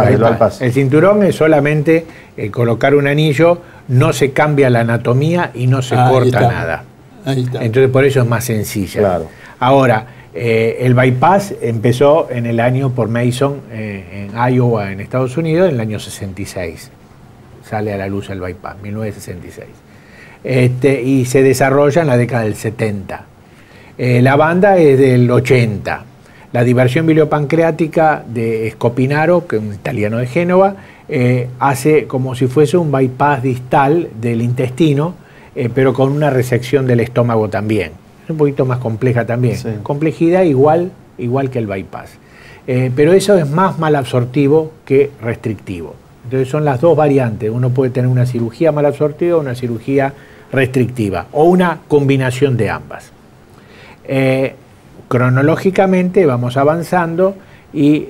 Del bypass. El cinturón es solamente colocar un anillo, no se cambia la anatomía y no se corta nada. Ahí está. Entonces por eso es más sencilla. Claro. Ahora, el bypass empezó en el año por Mason en Iowa, en Estados Unidos, en el año 66. Sale a la luz el bypass, 1966. Y se desarrolla en la década del 70. La banda es del 80. La diversión biliopancreática de Scopinaro, que es un italiano de Génova, hace como si fuese un bypass distal del intestino, pero con una resección del estómago también. Es un poquito más compleja también. Sí. Complejidad igual que el bypass. Pero eso es más malabsortivo que restrictivo. Entonces son las dos variantes. Uno puede tener una cirugía malabsortiva o una cirugía restrictiva, o una combinación de ambas. Cronológicamente vamos avanzando y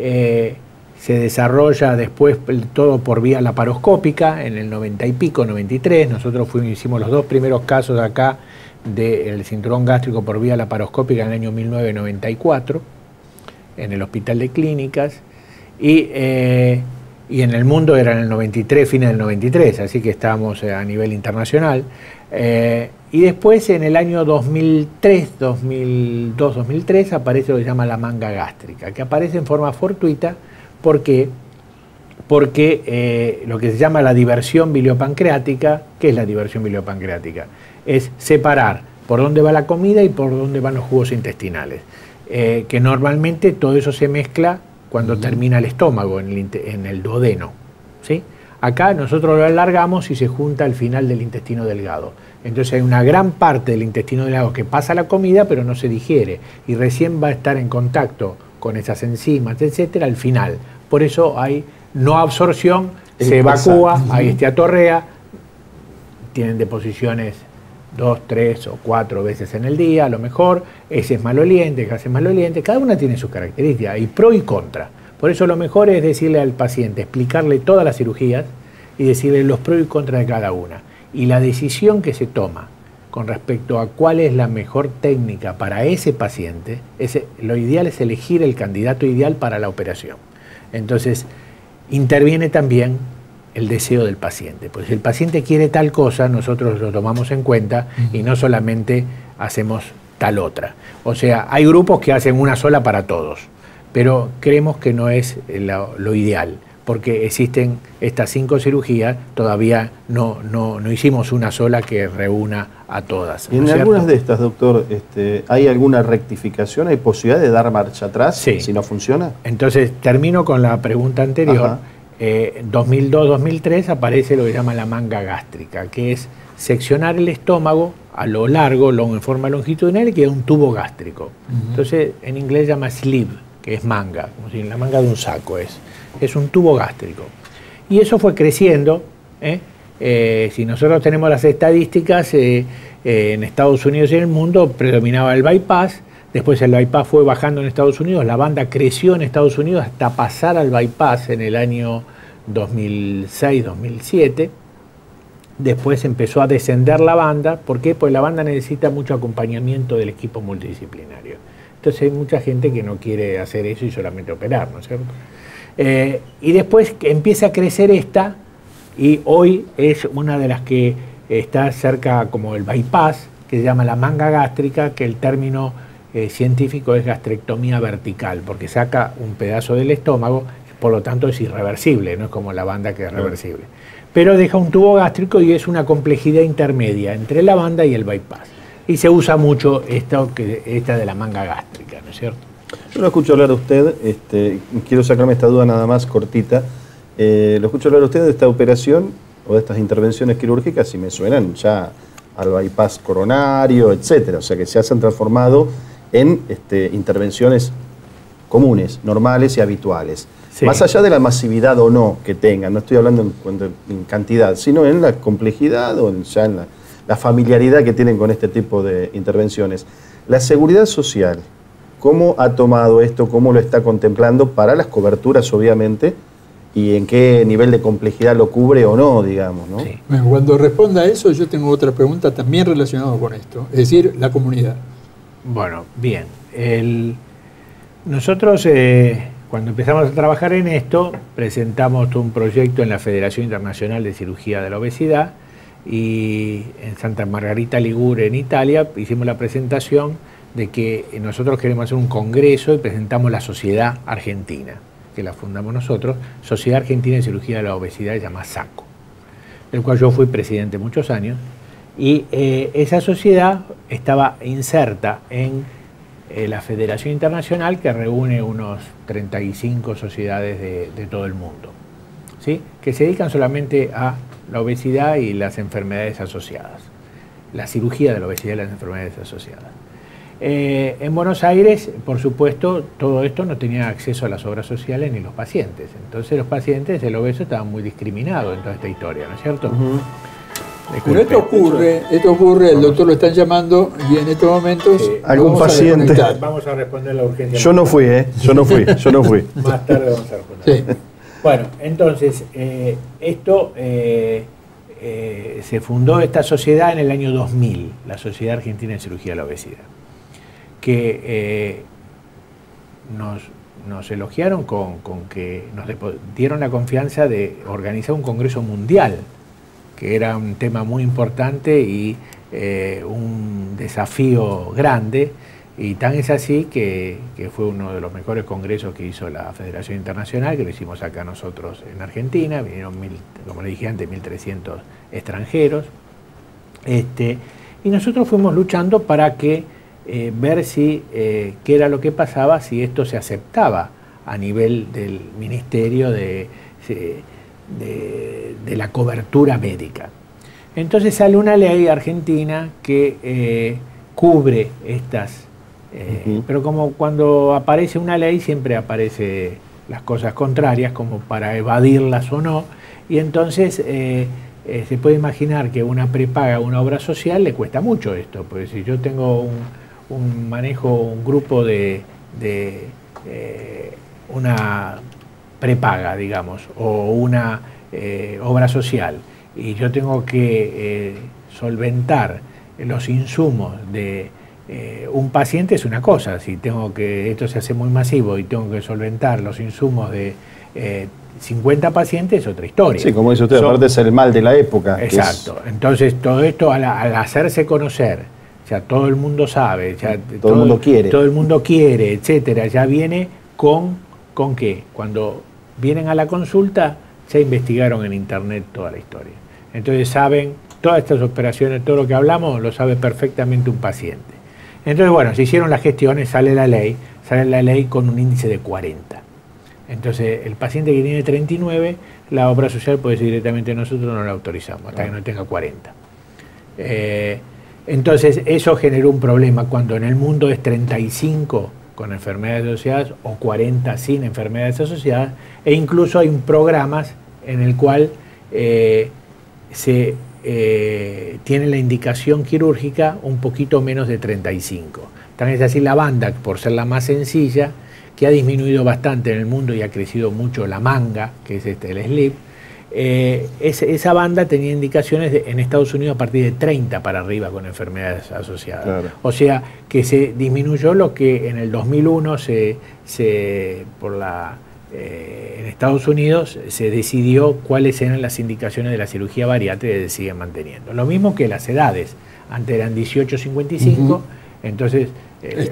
se desarrolla después todo por vía laparoscópica en el 90 y pico, 93. Nosotros hicimos los dos primeros casos acá del cinturón gástrico por vía laparoscópica en el año 1994 en el Hospital de Clínicas y en el mundo era en el 93, fines del 93, así que estábamos a nivel internacional. Y después en el año 2002-2003 aparece lo que se llama la manga gástrica, que aparece en forma fortuita porque lo que se llama la diversión biliopancreática. ¿Qué es la diversión biliopancreática? Es separar por dónde va la comida y por dónde van los jugos intestinales, que normalmente todo eso se mezcla cuando termina el estómago, en el duodeno, ¿sí? Acá nosotros lo alargamos y se junta al final del intestino delgado. Entonces hay una gran parte del intestino delgado que pasa la comida pero no se digiere y recién va a estar en contacto con esas enzimas, etcétera, al final. Por eso hay no absorción, se evacúa, hay esteatorrea, tienen deposiciones 2, 3 o 4 veces en el día, a lo mejor, ese es maloliente, ese es maloliente, cada una tiene sus características, hay pro y contra. Por eso lo mejor es decirle al paciente, explicarle todas las cirugías y decirle los pros y contras de cada una. Y la decisión que se toma con respecto a cuál es la mejor técnica para ese paciente, lo ideal es elegir el candidato ideal para la operación. Entonces, interviene también el deseo del paciente. Pues si el paciente quiere tal cosa, nosotros lo tomamos en cuenta y no solamente hacemos tal otra. O sea, hay grupos que hacen una sola para todos, pero creemos que no es lo ideal, porque existen estas 5 cirugías, todavía no hicimos una sola que reúna a todas. ¿Y en algunas de estas, doctor, hay alguna rectificación? ¿Hay posibilidad de dar marcha atrás si no funciona? Entonces, termino con la pregunta anterior. 2002-2003 aparece lo que llama la manga gástrica, que es seccionar el estómago a lo largo, en forma longitudinal, y queda un tubo gástrico. Entonces, en inglés se llama sleeve, que es manga, como si la manga de un saco es un tubo gástrico. Y eso fue creciendo. Si nosotros tenemos las estadísticas, en Estados Unidos y en el mundo predominaba el bypass. Después el bypass fue bajando en Estados Unidos, la banda creció en Estados Unidos hasta pasar al bypass en el año 2006-2007. Después empezó a descender la banda. ¿Por qué? Porque la banda necesita mucho acompañamiento del equipo multidisciplinario. Entonces hay mucha gente que no quiere hacer eso y solamente operar, ¿no es cierto? Y después empieza a crecer esta, y hoy es una de las que está cerca como el bypass, que se llama la manga gástrica, que el término científico es gastrectomía vertical, porque saca un pedazo del estómago, por lo tanto es irreversible, no es como la banda que es reversible. Pero deja un tubo gástrico y es una complejidad intermedia entre la banda y el bypass. Y se usa mucho esta de la manga gástrica, ¿no es cierto? Yo lo escucho hablar a usted, quiero sacarme esta duda nada más cortita. Lo escucho hablar a usted de esta operación o de estas intervenciones quirúrgicas y me suenan ya al bypass coronario, etcétera. O sea que se han transformado en intervenciones comunes, normales y habituales. Sí. Más allá de la masividad o no que tengan, no estoy hablando en cantidad, sino en la complejidad o ya en la familiaridad que tienen con este tipo de intervenciones. La seguridad social, ¿cómo ha tomado esto? ¿Cómo lo está contemplando para las coberturas, obviamente? ¿Y en qué nivel de complejidad lo cubre o no, digamos, ¿no? Sí. Bueno, cuando responda a eso, yo tengo otra pregunta también relacionada con esto, es decir, la comunidad. Bueno, bien. Nosotros, cuando empezamos a trabajar en esto, presentamos un proyecto en la Federación Internacional de Cirugía de la Obesidad, y en Santa Margarita Ligure, en Italia, hicimos la presentación de que nosotros queremos hacer un congreso y presentamos la Sociedad Argentina, que la fundamos nosotros, Sociedad Argentina de Cirugía de la Obesidad, se llama SACO, del cual yo fui presidente muchos años, y esa sociedad estaba inserta en la Federación Internacional, que reúne unos 35 sociedades de todo el mundo, ¿sí? Que se dedican solamente a la obesidad y las enfermedades asociadas, la cirugía de la obesidad y las enfermedades asociadas. En Buenos Aires, por supuesto, todo esto no tenía acceso a las obras sociales ni los pacientes. Entonces los pacientes del obeso estaban muy discriminados en toda esta historia, ¿no es cierto? Pero esto ocurre, el doctor lo están llamando y en estos momentos... Sí. ¿Algún paciente? Vamos a responder la urgencia. Yo no fui, yo no fui. Más tarde vamos a responder. Sí. Bueno, entonces, se fundó esta sociedad en el año 2000, la Sociedad Argentina de Cirugía de la Obesidad, que nos elogiaron con que nos dieron la confianza de organizar un congreso mundial, que era un tema muy importante y un desafío grande, y tan es así que fue uno de los mejores congresos que hizo la Federación Internacional, que lo hicimos acá nosotros en Argentina. Vinieron, como le dije antes, 1.300 extranjeros, y nosotros fuimos luchando para ver si qué era lo que pasaba, si esto se aceptaba a nivel del Ministerio de la cobertura médica. Entonces sale una ley argentina que cubre estas, pero como cuando aparece una ley siempre aparecen las cosas contrarias, como para evadirlas o no, y entonces se puede imaginar que una prepaga, una obra social, le cuesta mucho esto, porque si yo tengo manejo un grupo de una prepaga, digamos, o una obra social, y yo tengo que solventar los insumos de un paciente, es una cosa. Si esto se hace muy masivo y tengo que solventar los insumos de 50 pacientes, es otra historia. Sí, como dice usted, aparte es el mal de la época. Exacto. Entonces todo esto al hacerse conocer, ya todo el mundo sabe, ya todo el mundo quiere. Todo el mundo quiere, etcétera, ya viene ¿con qué? Cuando vienen a la consulta, ya investigaron en internet toda la historia. Entonces saben todas estas operaciones, todo lo que hablamos, lo sabe perfectamente un paciente. Entonces, bueno, se hicieron las gestiones, sale la ley con un índice de 40. Entonces, el paciente que tiene 39, la obra social puede decir directamente nosotros no la autorizamos hasta que no tenga 40. Entonces, eso generó un problema cuando en el mundo es 35 con enfermedades asociadas o 40 sin enfermedades asociadas, e incluso hay programas en el cual se tiene la indicación quirúrgica un poquito menos de 35. También es así la banda, por ser la más sencilla, que ha disminuido bastante en el mundo y ha crecido mucho la manga, que es el SLIP. Esa banda tenía indicaciones en Estados Unidos a partir de 30 para arriba con enfermedades asociadas. Claro. O sea que se disminuyó lo que en el 2001 en Estados Unidos se decidió cuáles eran las indicaciones de la cirugía bariátrica y se siguen manteniendo. Lo mismo que las edades. Antes eran 18-55, entonces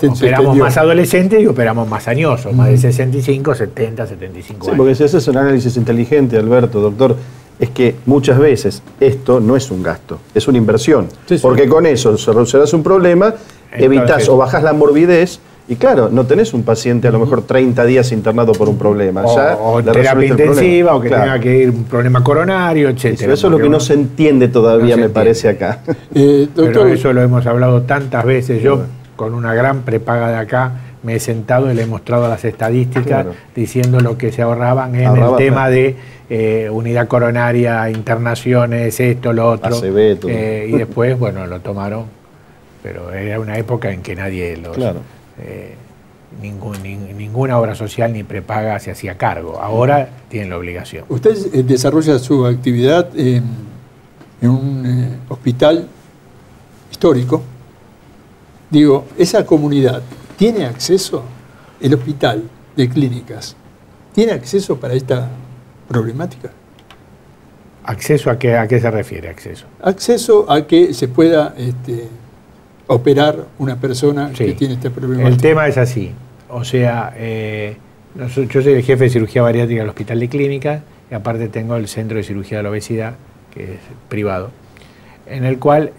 operamos más adolescentes y operamos más añosos, más de 65, 70, 75 años. Sí, porque si haces un análisis inteligente, Alberto, doctor, es que muchas veces esto no es un gasto, es una inversión. Sí, sí. Porque con eso solucionas un problema, evitas o bajas la morbidez. Y claro, no tenés un paciente a lo mejor 30 días internado por un problema. O terapia intensiva, o que tenga que ir un problema coronario, etc. Eso es lo que no se entiende todavía, me parece acá. Doctor, pero eso lo hemos hablado tantas veces. Yo, con una gran prepaga de acá, me he sentado y le he mostrado las estadísticas diciendo lo que se ahorraban en el tema de unidad coronaria, internaciones, esto, lo otro. ACV, y después, bueno, lo tomaron. Pero era una época en que nadie los... ninguna obra social ni prepaga se hacía cargo. Ahora tienen la obligación. Usted desarrolla su actividad en un hospital histórico. Digo, ¿esa comunidad tiene acceso? ¿El hospital de clínicas tiene acceso para esta problemática? ¿Acceso a qué? ¿A qué se refiere acceso? Acceso a que se pueda operar una persona que tiene este problema. El tema es así, o sea, yo soy el jefe de cirugía bariátrica del Hospital de Clínicas y aparte tengo el Centro de Cirugía de la Obesidad, que es privado, en el cual,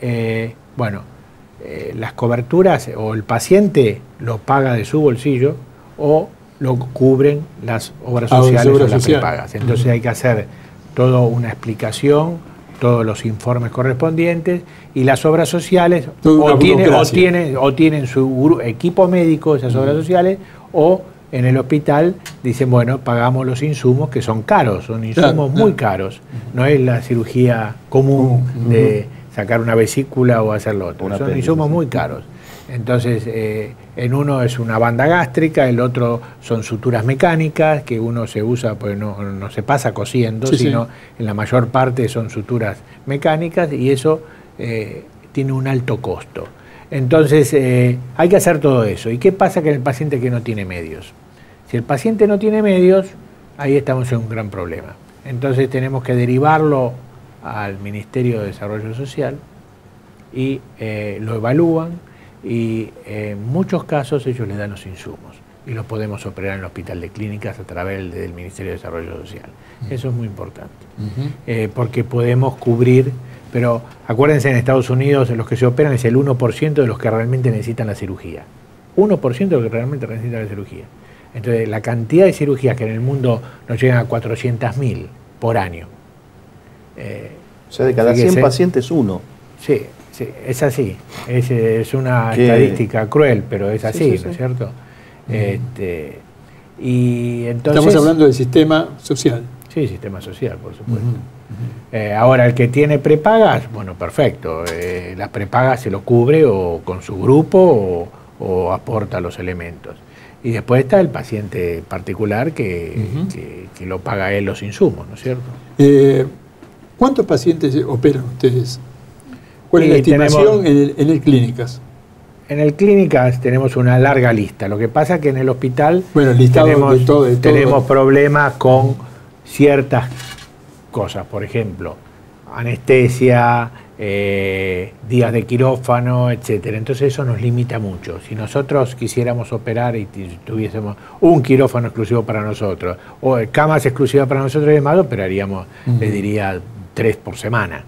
las coberturas o el paciente lo paga de su bolsillo o lo cubren las obras sociales o las prepagas. Entonces hay que hacer toda una explicación, todos los informes correspondientes, y las obras sociales o tienen su equipo médico, esas obras sociales, o en el hospital dicen, bueno, pagamos los insumos, que son caros, son insumos muy caros. No es la cirugía común de sacar una vesícula o hacer lo otro, son insumos muy caros. Entonces, en uno es una banda gástrica, el otro son suturas mecánicas, que uno se usa, pues no se pasa cosiendo, sino en la mayor parte son suturas mecánicas, y eso tiene un alto costo. Entonces, hay que hacer todo eso. ¿Y qué pasa con el paciente que no tiene medios? Si el paciente no tiene medios, ahí estamos en un gran problema. Entonces tenemos que derivarlo al Ministerio de Desarrollo Social y lo evalúan, y en muchos casos ellos le dan los insumos y los podemos operar en el Hospital de Clínicas a través del Ministerio de Desarrollo Social. Eso es muy importante, porque podemos cubrir, pero acuérdense, en Estados Unidos los que se operan es el 1% de los que realmente necesitan la cirugía. 1% de los que realmente necesitan la cirugía. Entonces, la cantidad de cirugías que en el mundo nos llegan a 400.000 por año. O sea, de cada 100 pacientes, uno. Sí. Sí, es así, es una estadística cruel, pero es así, ¿no es cierto? Y entonces, estamos hablando del sistema social. Sí, sistema social, por supuesto. Ahora, el que tiene prepagas, bueno, perfecto, las prepagas se lo cubre o con su grupo o aporta los elementos. Y después está el paciente particular que lo paga él los insumos, ¿no es cierto? ¿Cuántos pacientes operan ustedes? ¿Cuál es la estimación en el Clínicas? En el Clínicas tenemos una larga lista. Lo que pasa es que en el hospital tenemos problemas con ciertas cosas. Por ejemplo, anestesia, días de quirófano, etcétera. Entonces eso nos limita mucho. Si nosotros quisiéramos operar y tuviésemos un quirófano exclusivo para nosotros, o camas exclusivas para nosotros y demás, operaríamos, les diría, 3 por semana.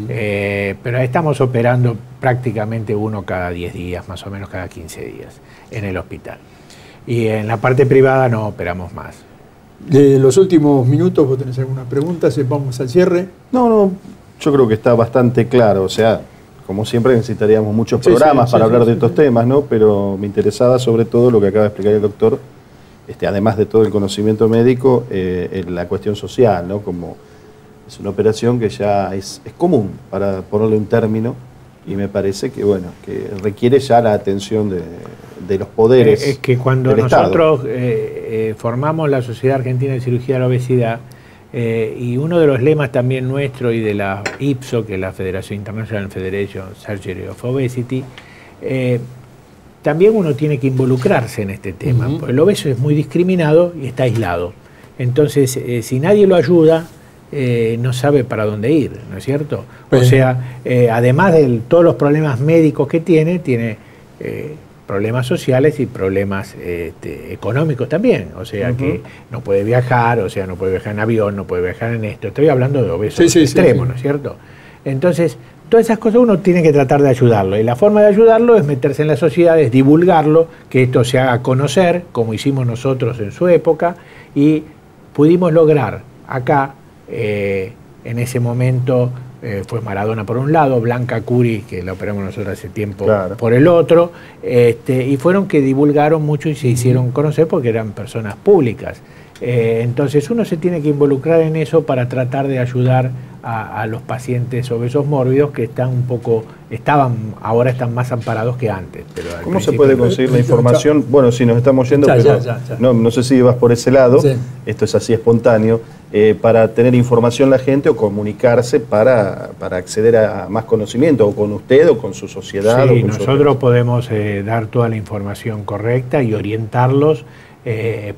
Pero estamos operando prácticamente uno cada 10 días, más o menos cada 15 días en el hospital. Y en la parte privada no operamos más. De los últimos minutos, ¿vos tenés alguna pregunta? Vamos al cierre. No, yo creo que está bastante claro. O sea, como siempre necesitaríamos muchos programas para hablar de estos temas, ¿no? Pero me interesaba sobre todo lo que acaba de explicar el doctor, además de todo el conocimiento médico, la cuestión social, ¿no? Como es una operación que ya es común, para ponerle un término, y me parece que, bueno, que requiere ya la atención de los poderes. Es que cuando nosotros formamos la Sociedad Argentina de Cirugía de la Obesidad, y uno de los lemas también nuestro y de la IPSO, que es la Federación International Federation Surgery of Obesity, también uno tiene que involucrarse en este tema, porque el obeso es muy discriminado y está aislado. Entonces, si nadie lo ayuda, no sabe para dónde ir, ¿no es cierto? O sea, además de todos los problemas médicos que tiene problemas sociales y problemas económicos también. O sea, que no puede viajar, o sea, no puede viajar en avión, no puede viajar en esto. Estoy hablando de obesos extremos, ¿no es cierto? Entonces, todas esas cosas uno tiene que tratar de ayudarlo. Y la forma de ayudarlo es meterse en la sociedad, es divulgarlo, que esto se haga conocer, como hicimos nosotros en su época, y pudimos lograr acá, en ese momento, fue Maradona por un lado, Blanca Curi, que la operamos nosotros hace tiempo, por el otro, y fueron que divulgaron mucho y se hicieron conocer porque eran personas públicas. Entonces uno se tiene que involucrar en eso para tratar de ayudar a los pacientes obesos mórbidos que ahora están más amparados que antes. Pero ¿cómo se puede conseguir la información? Bueno, si nos estamos yendo, pero no sé si vas por ese lado, esto es así espontáneo, para tener información la gente o comunicarse para acceder a más conocimiento, o con usted o con su sociedad. Sí, nosotros podemos dar toda la información correcta y orientarlos,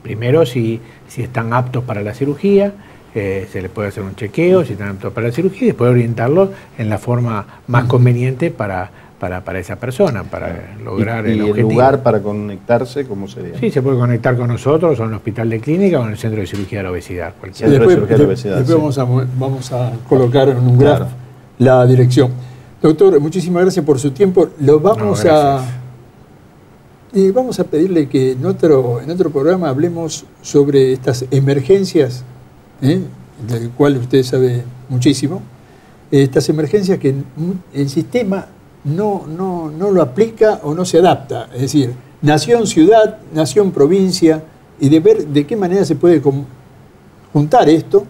primero si están aptos para la cirugía, se les puede hacer un chequeo, si están aptos para la cirugía, y después orientarlos en la forma más conveniente para esa persona, para lograr el objetivo. ¿Y el lugar para conectarse, cómo sería? Sí, se puede conectar con nosotros, o en el hospital de clínica, o en el Centro de Cirugía de la Obesidad. Después vamos a colocar en un graph la dirección. Doctor, muchísimas gracias por su tiempo. Vamos a pedirle que en otro programa hablemos sobre estas emergencias, del cual usted sabe muchísimo, estas emergencias que el sistema no lo aplica o no se adapta, es decir, nación, ciudad, nación, provincia, y de ver de qué manera se puede juntar esto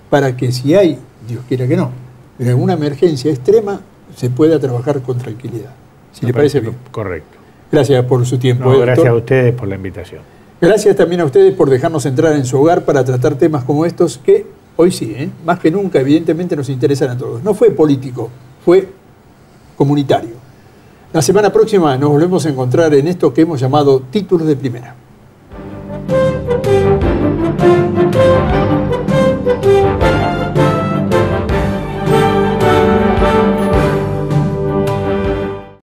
para que si hay, Dios quiera que no, pero alguna emergencia extrema, se pueda trabajar con tranquilidad. ¿Si le parece bien? Correcto. Gracias por su tiempo. Gracias a ustedes por la invitación. Gracias también a ustedes por dejarnos entrar en su hogar para tratar temas como estos que hoy sí, más que nunca, evidentemente nos interesan a todos. No fue político, fue comunitario. La semana próxima nos volvemos a encontrar en esto que hemos llamado Títulos de Primera.